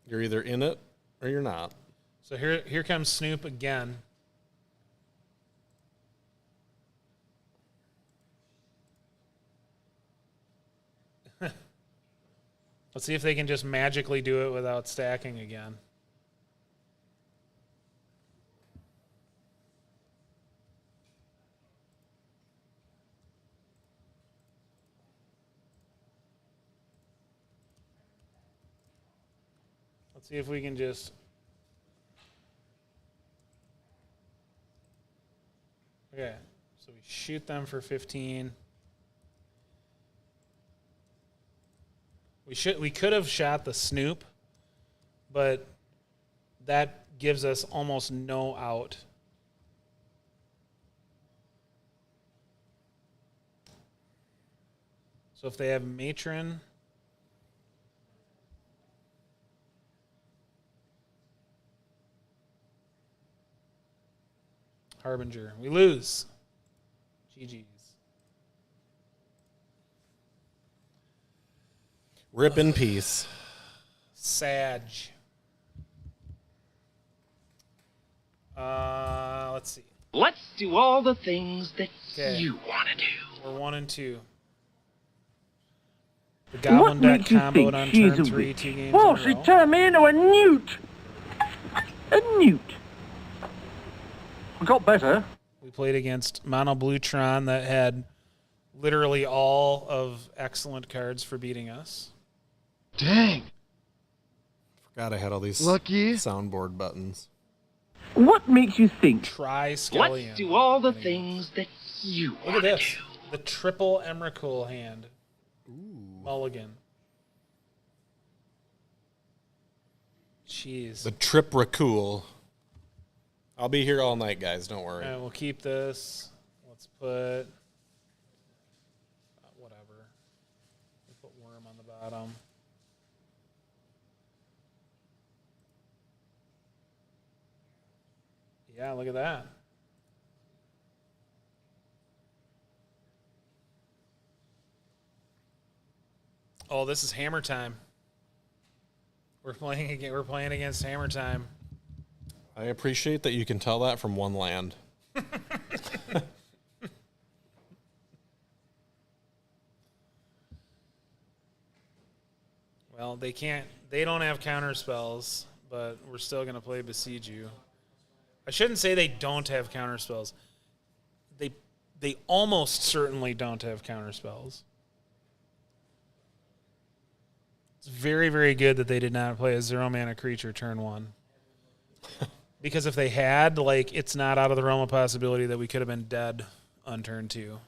you're either in it or you're not. So here comes Snoop again. Let's see if they can just magically do it without stacking again. Let's see if we can just... Okay, so we shoot them for 15. We could have shot the Snoop, but that gives us almost no out. So if they have Matron, Harbinger, we lose. GG's. Rip in peace. Sag. Let's see. Let's do all the things that you want to do. We're 1 and 2. The Goblin deck comboed on turn 3, 2 games Well, in a she row. turned me into a newt. A newt. I got better. We played against Mono Bluetron that had literally all of excellent cards for beating us. Dang. Forgot I had all these Lucky. soundboard buttons. What makes you think? Try Skellion. Let's do all the things that you Look at want to this. do. The triple Emrakul hand. Ooh. Mulligan. Jeez. The trip cool. I'll be here all night, guys. Don't worry. All right, we'll keep this. Let's put... whatever. We'll put Worm on the bottom. Yeah, look at that. Oh, this is Hammer Time. We're playing against Hammer Time. I appreciate that you can tell that from one land. Well, they don't have counter spells, but we're still going to play Besiege You. I shouldn't say they don't have counter spells. They almost certainly don't have counter spells. It's very, very good that they did not play a 0-mana creature turn 1. Because if they had, it's not out of the realm of possibility that we could have been dead on turn 2.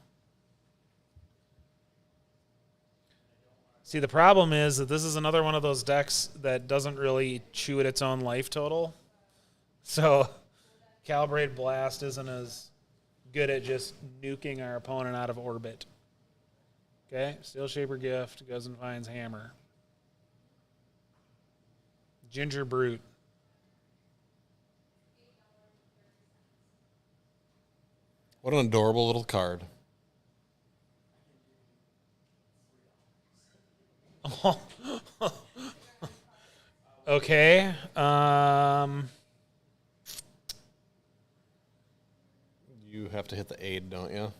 See, the problem is that this is another one of those decks that doesn't really chew at its own life total. So, Calibrated Blast isn't as good at just nuking our opponent out of orbit. Okay, Steel Shaper Gift goes and finds Hammer. Ginger Brute. What an adorable little card. Okay. You have to hit the aid, don't you?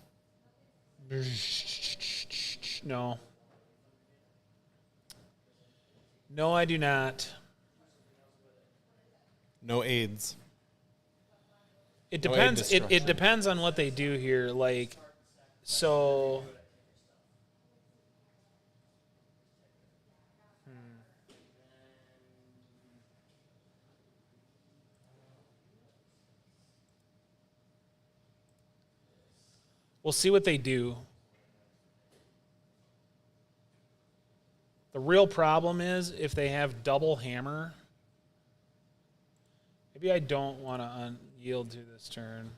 No. No, I do not. No aids. It No aid depends. It destruction. depends on what they do here. So. We'll see what they do. The real problem is if they have double hammer, Maybe I don't want to yield to this turn.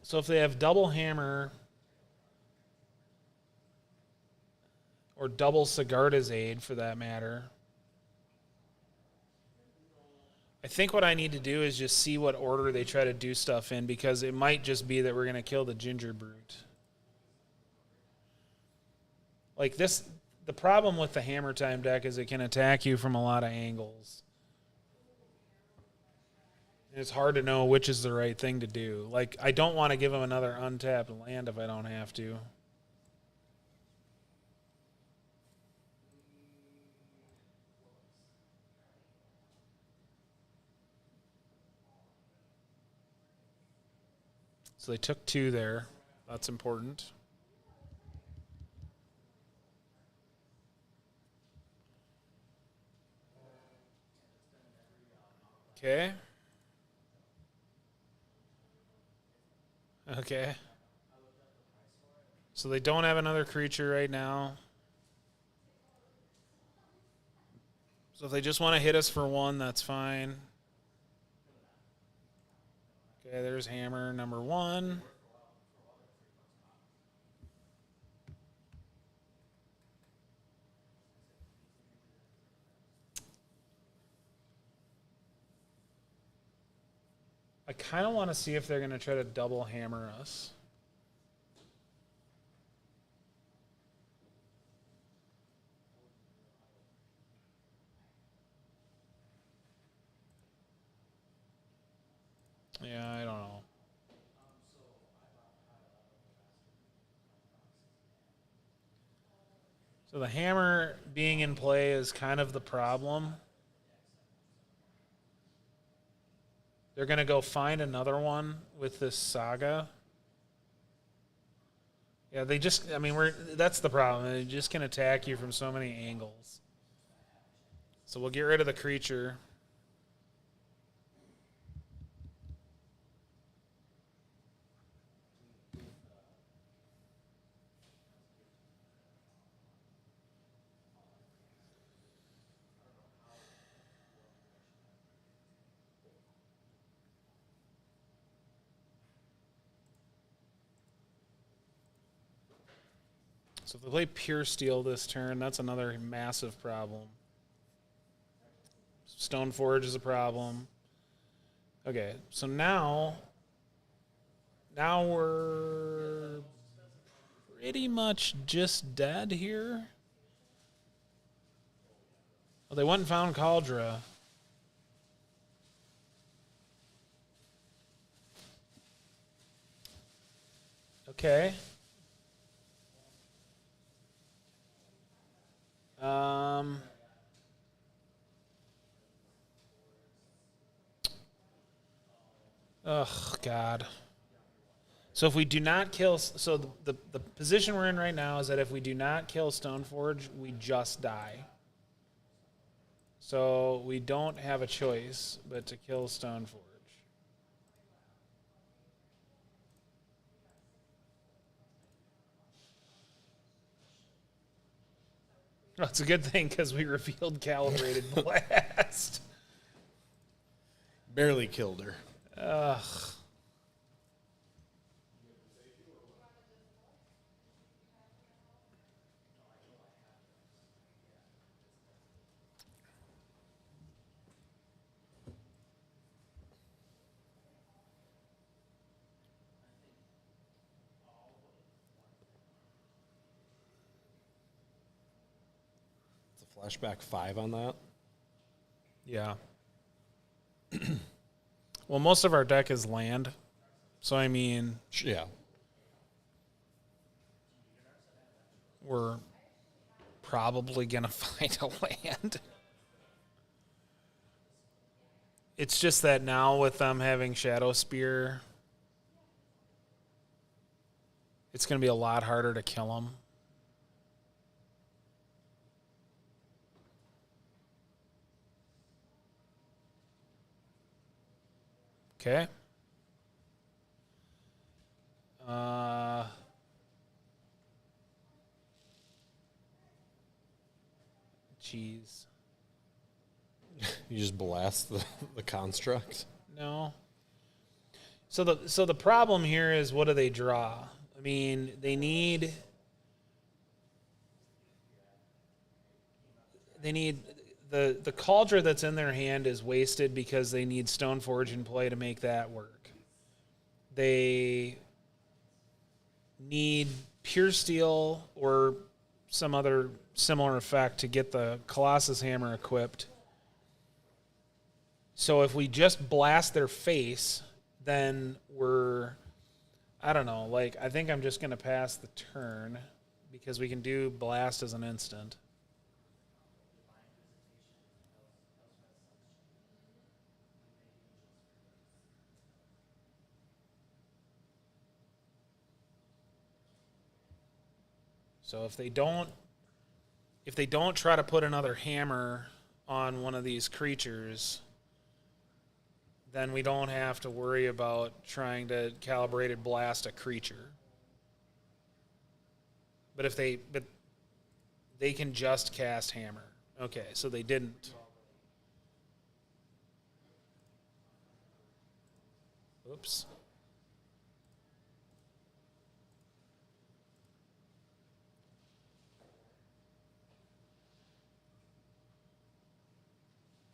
So if they have double hammer or double Sigarda's Aid for that matter, I think what I need to do is just see what order they try to do stuff in, because it might just be that we're going to kill the Ginger Brute. Like this, the problem with the Hammer Time deck is it can attack you from a lot of angles. And it's hard to know which is the right thing to do. Like, I don't want to give them another untapped land if I don't have to. So they took 2 there. That's important. Okay. Okay. So they don't have another creature right now. So if they just want to hit us for 1, that's fine. Okay, there's hammer number 1. I kind of want to see if they're going to try to double hammer us. Yeah, I don't know. So the hammer being in play is kind of the problem. They're going to go find another one with this Saga. Yeah, they just, I mean, that's the problem. They just can attack you from so many angles. So we'll get rid of the creature. So if they play Pure Steel this turn, that's another massive problem. Stoneforge is a problem. Okay, so now we're pretty much just dead here. Oh, they went and found Kaldra. Okay. Oh, God. So if we do not kill... So the position we're in right now is that if we do not kill Stoneforge, we just die. So we don't have a choice but to kill Stoneforge. Oh, it's a good thing because we revealed Calibrated Blast. Barely killed her. Ugh. It's a flashback 5 on that. Yeah. Well, most of our deck is land. So, I mean... Yeah. We're probably going to find a land. It's just that now with them having Shadow Spear, it's going to be a lot harder to kill them. Okay. cheese. You just blast the construct. No. So the problem here is, what do they draw? I mean, they need the Cauldron that's in their hand is wasted because they need Stoneforge in play to make that work. They need Pure Steel or some other similar effect to get the Colossus Hammer equipped. So if we just blast their face, then I don't know, like, I think I'm just going to pass the turn because we can do blast as an instant. So if they don't try to put another hammer on one of these creatures, then we don't have to worry about trying to calibrated blast a creature. But they can just cast hammer. Okay, so they didn't. Oops.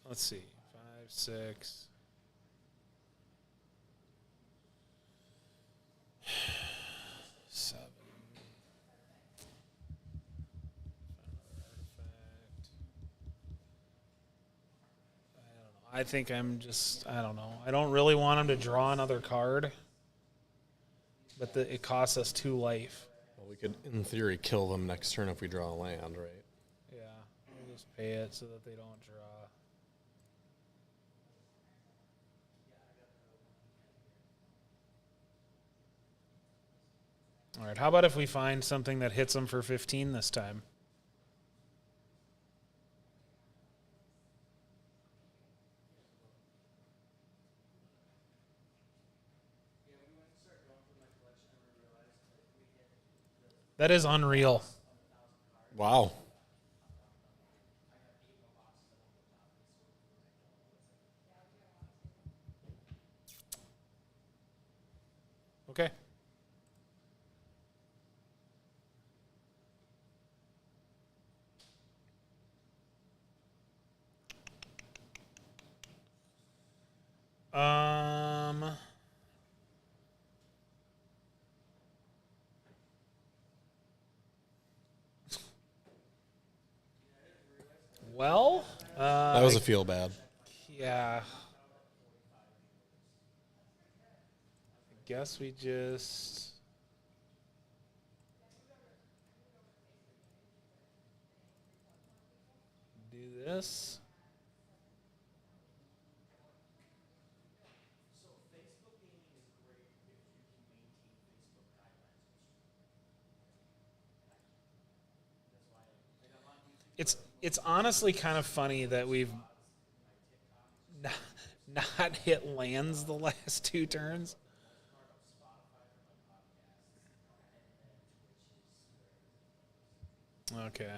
Let's see. 5, 6. I think I don't know. I don't really want him to draw another card, but it costs us 2 life. Well, we could, in theory, kill them next turn if we draw a land, right? Yeah, we'll just pay it so that they don't draw. All right, how about if we find something that hits them for 15 this time? That is unreal. Wow. Okay. Well, That was a feel bad. yeah. I guess we just do this. It's honestly kind of funny that we've not hit lands the last 2 turns. Okay.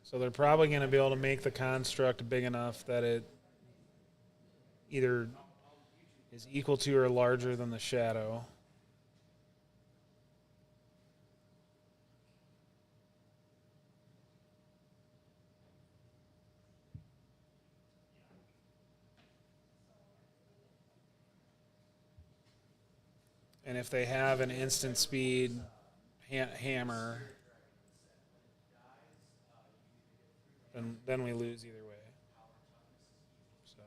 So they're probably going to be able to make the construct big enough that it either is equal to or larger than the shadow. And if they have an instant speed hammer, then we lose either way. So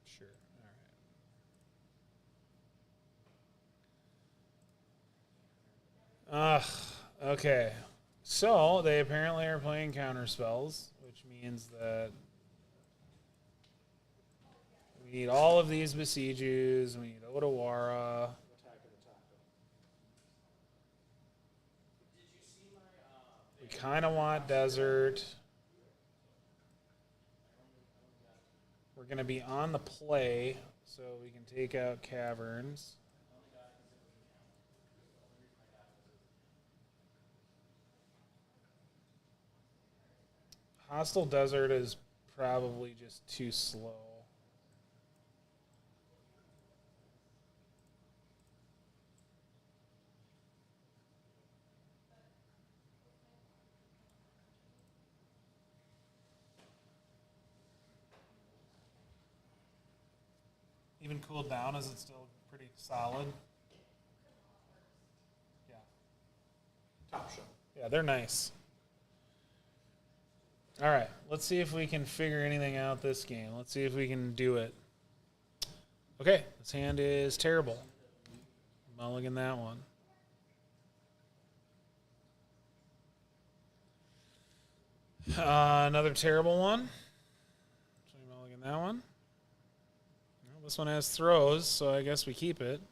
sure. All right. Okay. So they apparently are playing counter spells, which means that we need all of these Besiegers. We need Odawara. We kind of want Desert. We're going to be on the play, so we can take out Caverns. Hostile Desert is probably just too slow. Even cooled down, is it still pretty solid? Yeah. Top shelf. Yeah, they're nice. All right, let's see if we can figure anything out this game. Let's see if we can do it. Okay, this hand is terrible. Mulligan that one. Another terrible one. So we mulligan that one. Well, this one has throws, so I guess we keep it.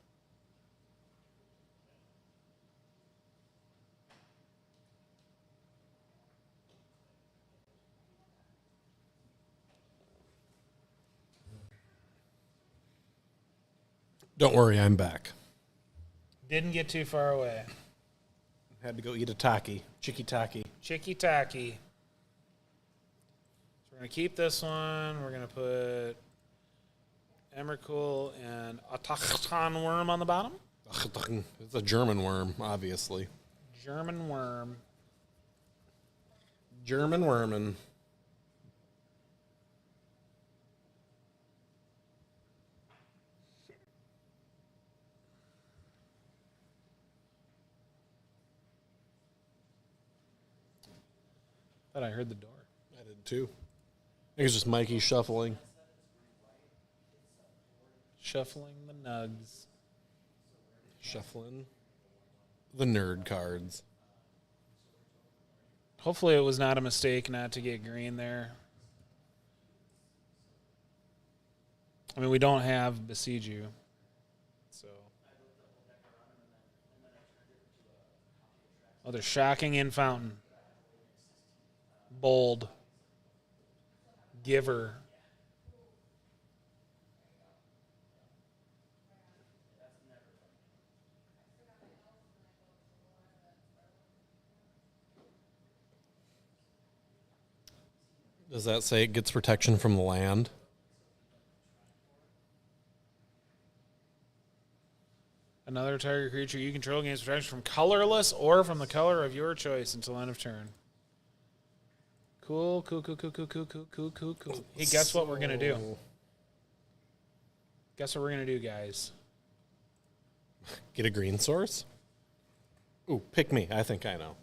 Don't worry, I'm back. Didn't get too far away. Had to go eat a taki. Chicky taki. Chicky tacky. So we're going to keep this one. We're going to put Emrakul and Autochton Worm on the bottom. It's a German worm, obviously. German Worm. German wormin. Thought I heard the door. I did too. I think it's just Mikey shuffling. Shuffling the nugs. Shuffling the nerd cards. Hopefully it was not a mistake not to get green there. I mean, we don't have Besiege You. So. Oh, they're shocking in Fountain. Bold. Giver. Does that say it gets protection from the land? Another target creature you control gains protection from colorless or from the color of your choice until end of turn. Cool. Hey, guess what we're going to do? Guess what we're going to do, guys? Get a green source? Ooh, pick me. I think I know.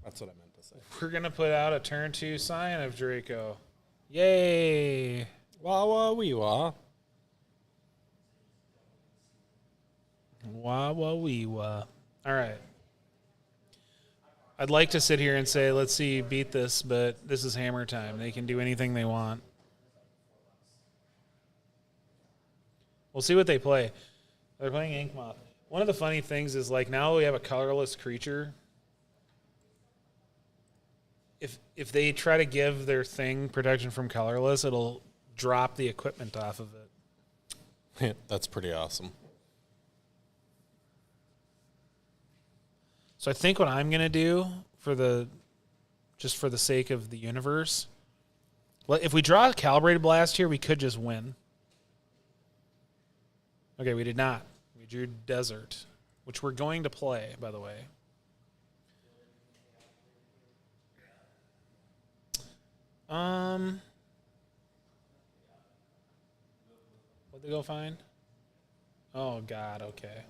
That's what I meant to say. We're going to put out a turn 2 Scion of Draco. Yay! Wah wah wee wah. Wah wah wee wah. All right. I'd like to sit here and say, let's see, beat this, but this is hammer time. They can do anything they want. We'll see what they play. They're playing Inkmoth. One of the funny things is, like, now we have a colorless creature. If they try to give their thing protection from colorless, it'll drop the equipment off of it. That's pretty awesome. So I think what I'm gonna do just for the sake of the universe, well, if we draw a Calibrated Blast here, we could just win. Okay, we did not. We drew Desert, which we're going to play, by the way. What'd they go find? Oh God, okay.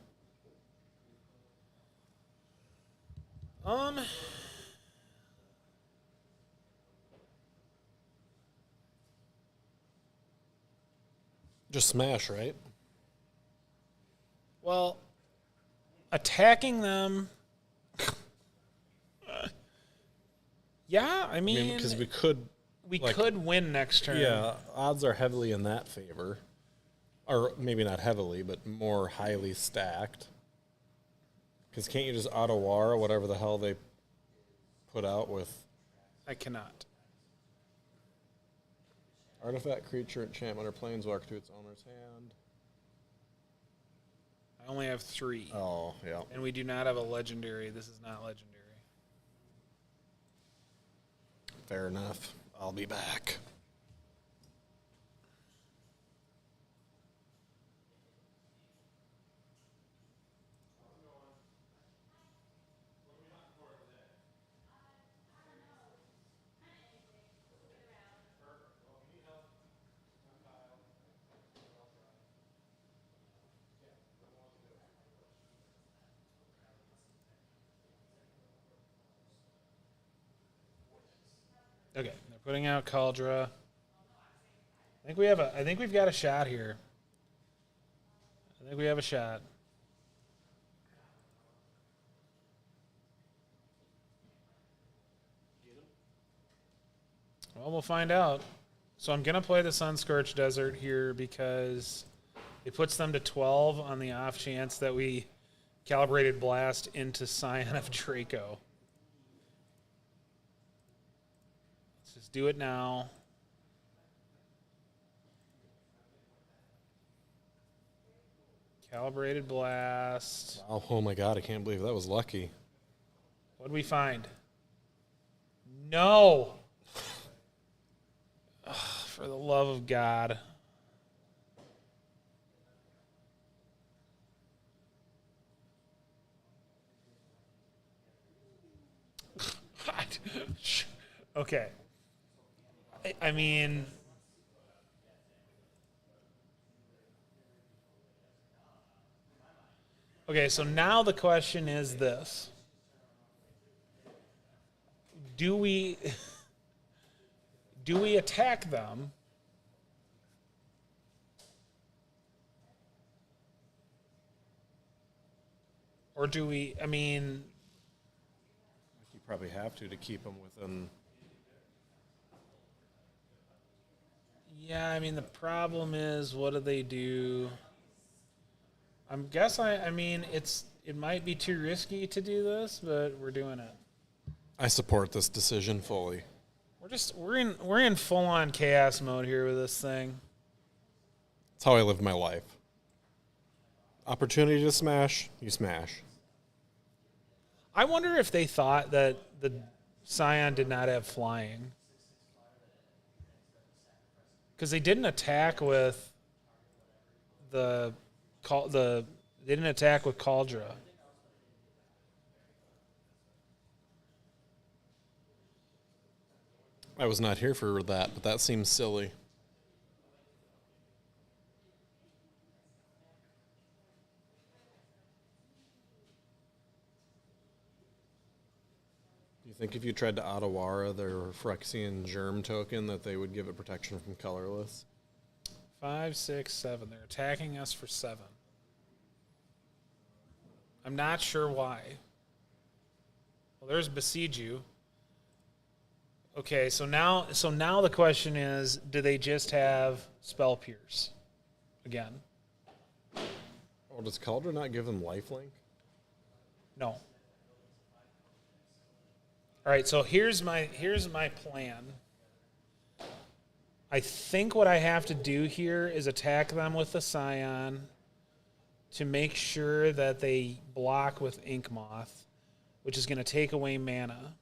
Just smash, right? Well, attacking them. Yeah, I mean, Because we could. we like, could win next turn. Yeah, odds are heavily in that favor. Or maybe not heavily, but more highly stacked. Because can't you just auto war whatever the hell they put out with I cannot. artifact, creature, enchantment, or planeswalker to its owner's hand? I only have 3. Oh, yeah. And we do not have a legendary. This is not legendary. Fair enough. I'll be back. Okay, they're putting out Caldra. I think we've got a shot here. I think we have a shot. Well, we'll find out. So I'm going to play the Sunscorched Desert here because it puts them to 12 on the off chance that we Calibrated Blast into Scion of Draco. Let's just do it now. Calibrated Blast. Oh my god, I can't believe that was lucky. What did we find? No! Ugh, for the love of God. Okay. I mean... Okay, so now the question is this. Do we attack them? Or do we, I mean... You probably have to keep them within... Yeah, I mean, the problem is, what do they do? I mean, it might be too risky to do this, but we're doing it. I support this decision fully. We're in full on chaos mode here with this thing. That's how I live my life. Opportunity to smash, you smash. I wonder if they thought that the Scion did not have flying. Because they didn't attack with they didn't attack with Caldra. I was not here for that, but that seems silly. Do you think if you tried to Otawara their Phyrexian Germ token that they would give it protection from colorless? 5, 6, 7. They're attacking us for 7. I'm not sure why. Well, there's Besiege You. Okay, so now the question is, do they just have Spell Pierce again? Oh, does Caldra not give them lifelink? No. All right, so here's my plan. I think what I have to do here is attack them with the Scion to make sure that they block with Ink Moth, which is going to take away mana.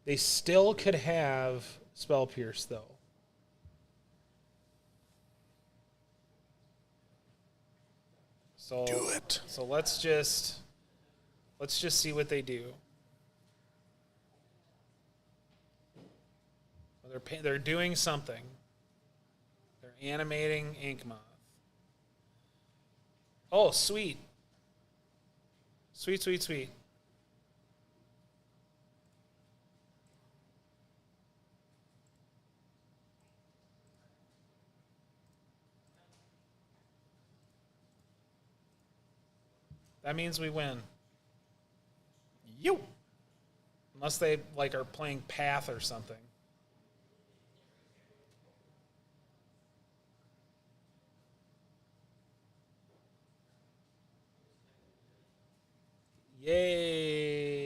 They still could have Spell Pierce, though. So do it. So let's just see what they do. They're doing something. They're animating Ink Moth. Oh, sweet. Sweet, sweet, sweet. That means we win. Yo. Unless they are playing Path or something. Yay!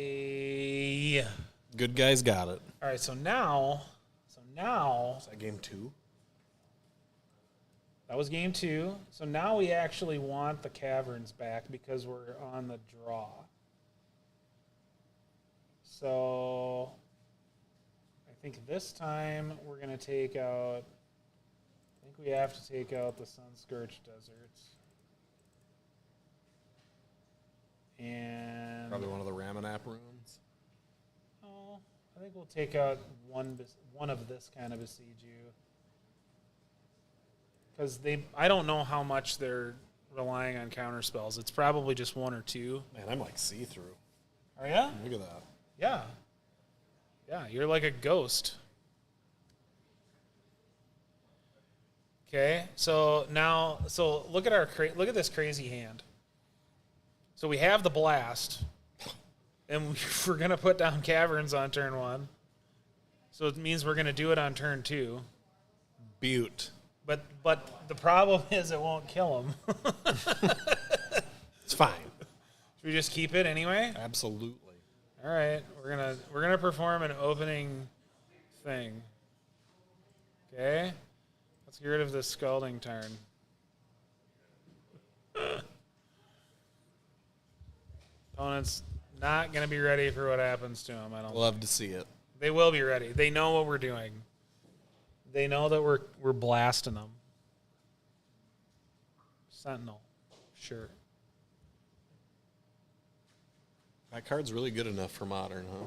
Good guys got it. All right, so now Is that game 2? that was game 2. So now we actually want the Caverns back because we're on the draw. So I think this time we're going to take out... I think we have to take out the Sun-Scorched Deserts. And... Probably one of the Ramanap runes. Oh, I think we'll take out one of this kind of Besiege. Because I don't know how much they're relying on counter spells. It's probably just one or two. Man, I'm like see-through. Are ya? Look at that. Yeah. Yeah, you're like a ghost. Okay, so now, look at this crazy hand. So we have the blast, and we're gonna put down caverns on turn 1. So it means we're gonna do it on turn 2. Butte. But the problem is it won't kill him. It's fine. Should we just keep it anyway? Absolutely. All right, we're gonna perform an opening thing. Okay, let's get rid of this Scalding Tarn. Opponent's not gonna be ready for what happens to him. I don't. Love to see it. They will be ready. They know what we're doing. They know that we're blasting them. Sentinel, sure. That card's really good enough for Modern, huh?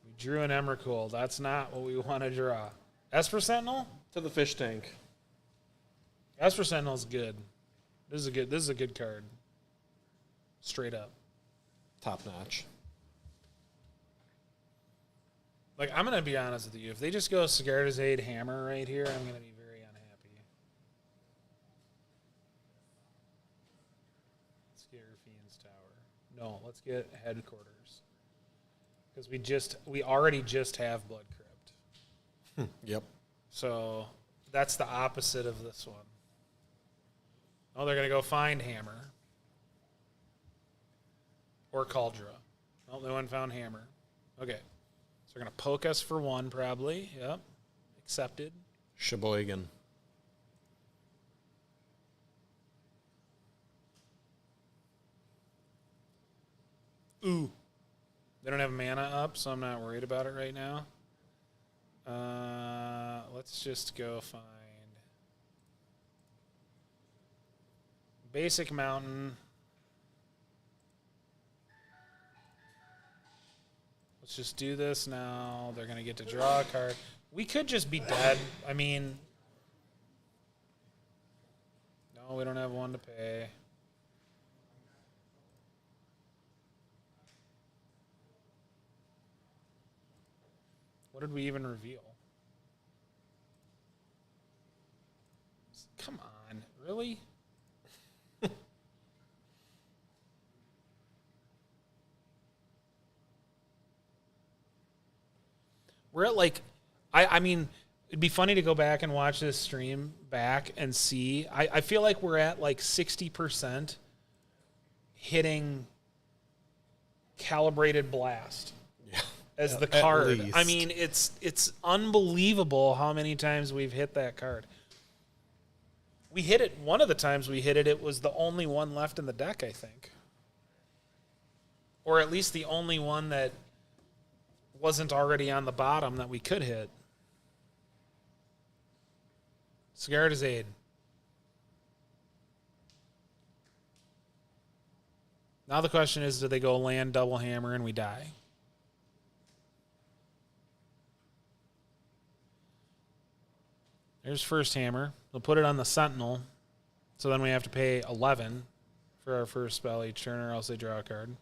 We drew an Emrakul. That's not what we want to draw. Esper Sentinel? To the fish tank. Esper Sentinel's good. This is a good card. Straight up. Top notch. Like, I'm gonna be honest with you. If they just go Sigarda's Aid Hammer right here, I'm gonna be very unhappy. Let's get Rafine's Tower. No, let's get Headquarters. Because we already just have Blood Crypt. Yep. So that's the opposite of this one. Oh, they're gonna go find Hammer. Or Cauldra. Oh, no one found Hammer. Okay. So they're going to poke us for 1, probably. Yep. Accepted. Sheboygan. Ooh. They don't have mana up, so I'm not worried about it right now. Let's just go find Basic Mountain. Let's just do this now. They're going to get to draw a card. We could just be dead. I mean, no, we don't have 1 to pay. What did we even reveal? Come on, really? We're at like, I mean, it'd be funny to go back and watch this stream back and see. I feel like we're at like 60% hitting Calibrated Blast as the card. I mean, it's unbelievable how many times we've hit that card. We hit it, one of the times we hit it, it was the only one left in the deck, I think. Or at least the only one that wasn't already on the bottom that we could hit. Sigarda's Aid. Now the question is, do they go land double hammer and we die? There's first hammer. They'll put it on the Sentinel. So then we have to pay 11 for our first spell each turn, or else they draw a card.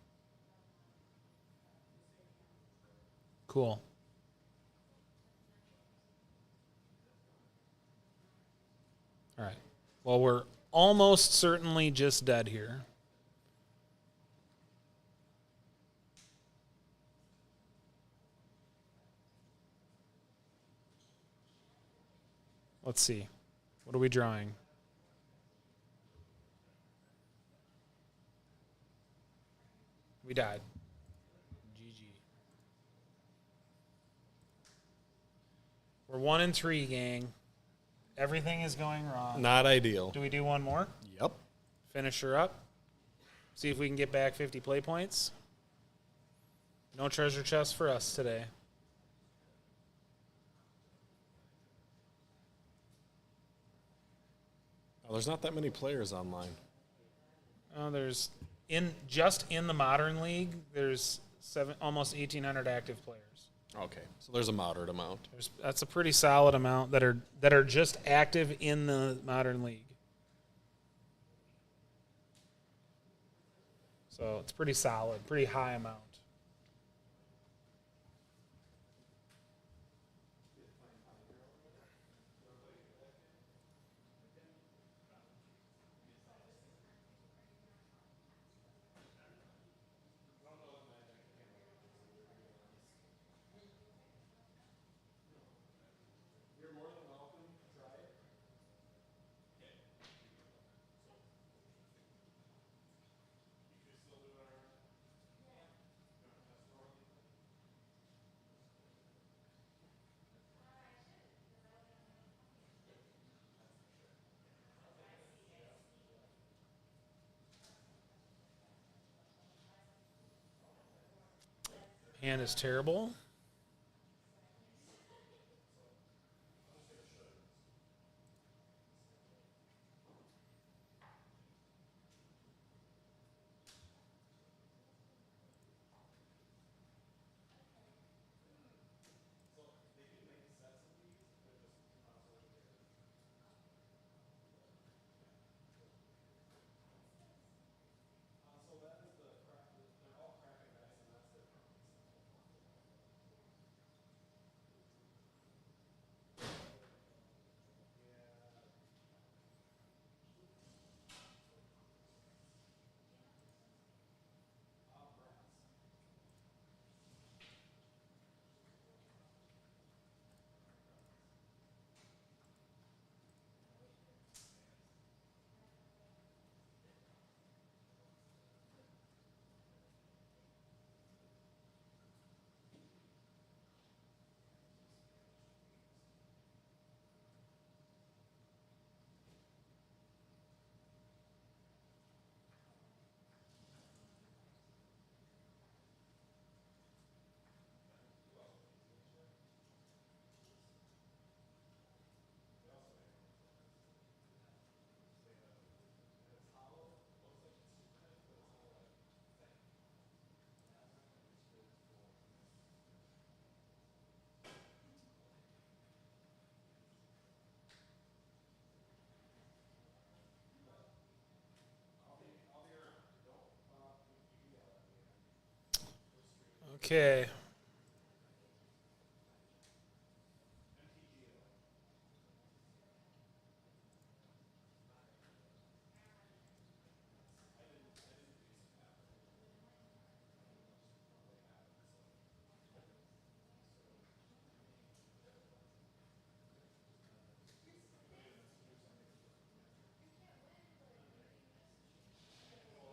Cool. All right. Well, we're almost certainly just dead here. Let's see. What are we drawing? We died. GG. We're 1-3, gang. Everything is going wrong. Not ideal. Do we do one more? Yep. Finish her up. See if we can get back 50 play points. No treasure chest for us today. Oh, there's not that many players online. There's in the Modern League, there's almost 1,800 active players. Okay, so there's a moderate amount. That's a pretty solid amount that are just active in the Modern League. So it's pretty solid, pretty high amount. Hand is terrible. Okay.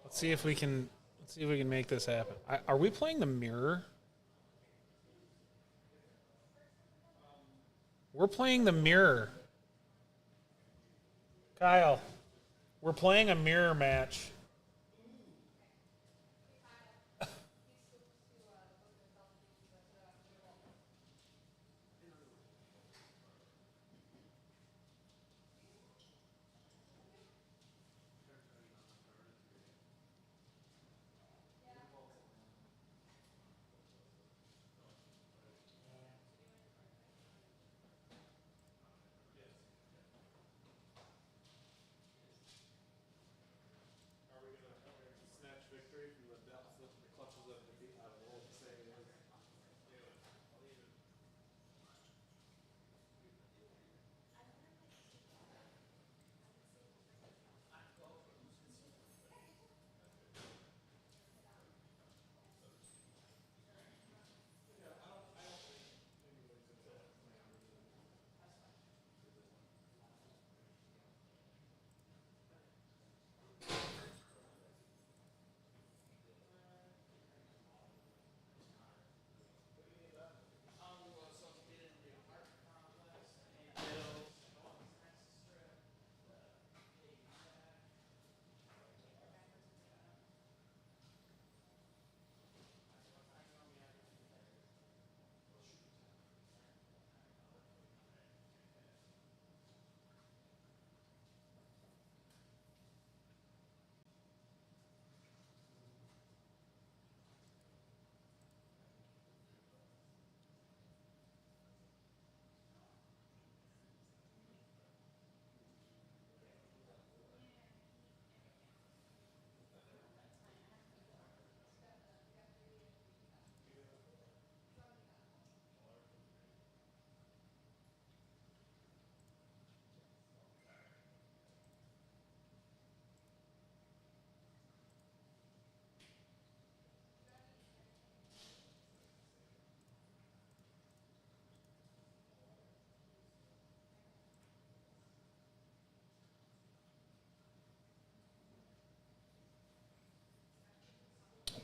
Let's see if we can make this happen. Are we playing the mirror? We're playing the mirror. Kyle, we're playing a mirror match.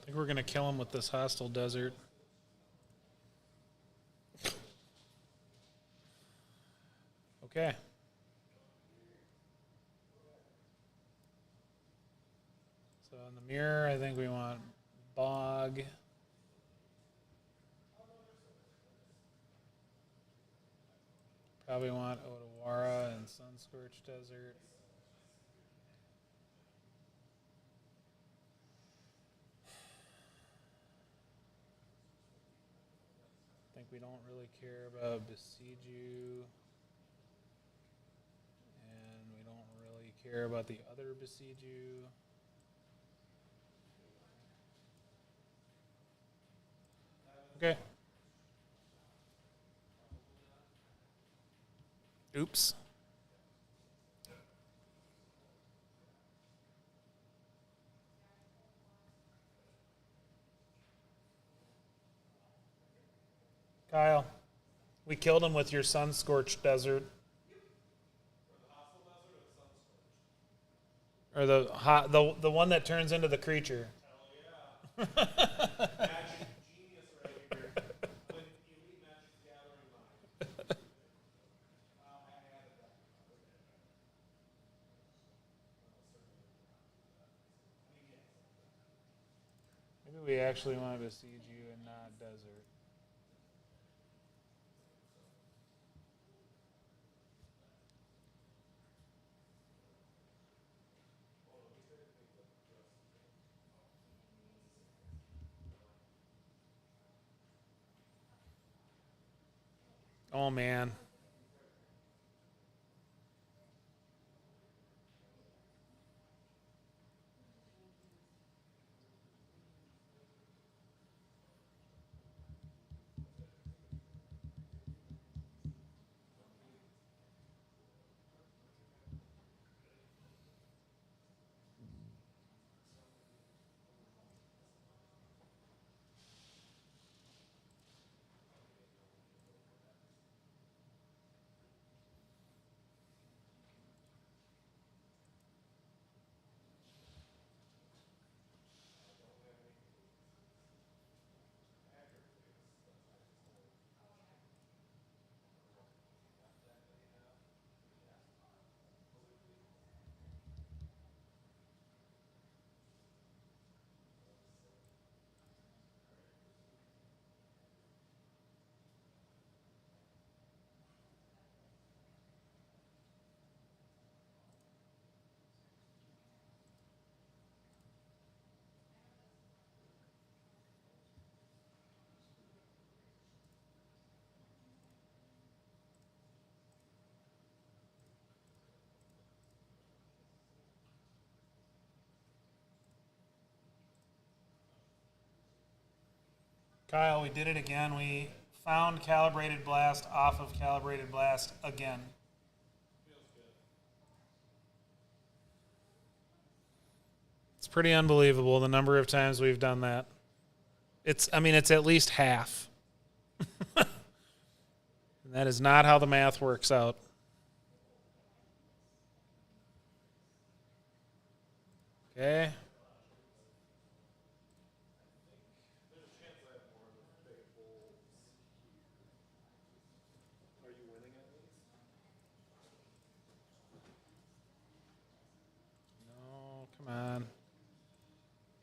think we're going to kill him with this hostile desert. Okay. So in the mirror, I think we want Bog. Probably want Odawara and Sunscorched Desert. I think we don't really care about Besiju. And we don't really care about the other Besiju. Okay. Oops. Kyle, we killed him with your sun-scorched desert. Or the hot, the one that turns into the creature. Hell yeah. Magic genius right here. With elite magic gathering mind. Maybe we actually want to besiege you and not desert. Oh, man. Kyle, we did it again. We found Calibrated Blast off of Calibrated Blast again. It's pretty unbelievable the number of times we've done that. It's at least half. And that is not how the math works out. Okay. No, come on.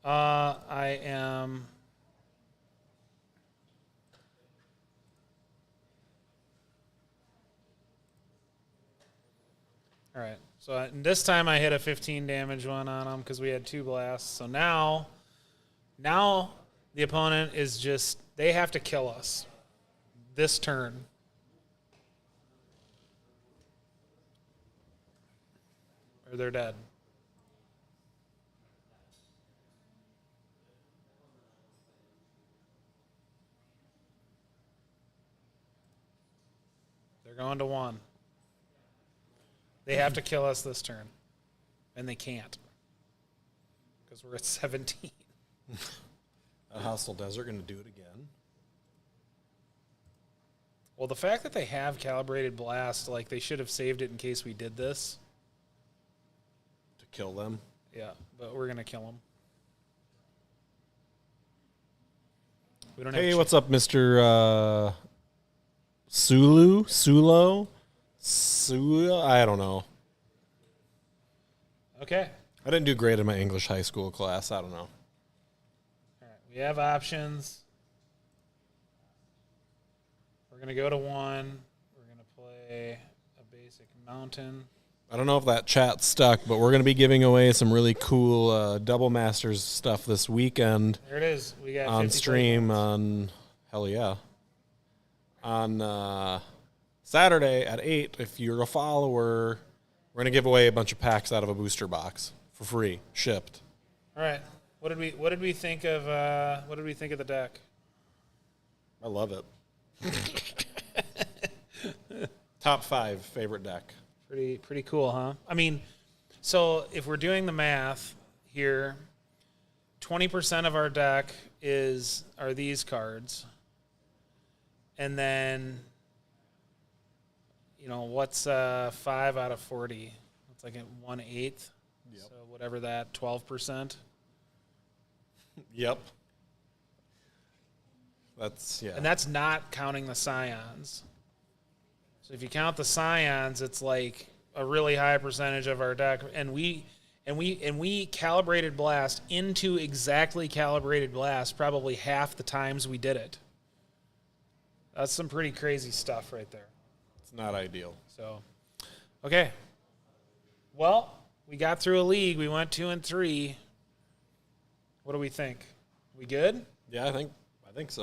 I am. All right. So this time I hit a 15 damage one on them because we had 2 blasts. So now the opponent is just, they have to kill us this turn. Or they're dead. They're going to 1. They have to kill us this turn. And they can't. Because we're at 17. A hostile desert going to do it again. Well, the fact that they have Calibrated Blast, like they should have saved it in case we did this. To kill them. Yeah, but we're going to kill them. We don't Hey, have what's up, Mr. Sulo? I don't know. Okay. I didn't do great in my English high school class. I don't know. All right. We have options. We're going to go to 1. We're going to play a basic mountain. I don't know if that chat stuck, but we're going to be giving away some really cool Double Masters stuff this weekend. There it is. We got on 50 stream seconds. on, hell yeah, on Saturday at 8. If you're a follower, we're going to give away a bunch of packs out of a booster box for free, shipped. All right. What did we think of the deck? I love it. Top 5 favorite deck. Pretty cool, huh? I mean, so if we're doing the math here, 20% of our deck are these cards. And then, what's 5 out of 40? It's like 1/8. Yep. So whatever that, 12%. Yep. That's, yeah. And that's not counting the scions. So if you count the scions, it's like a really high percentage of our deck. And we calibrated blast into exactly calibrated blast probably half the times we did it. That's some pretty crazy stuff right there. It's not ideal. So, okay. Well, we got through a league. We went 2 and 3. What do we think? We good? Yeah, I think so.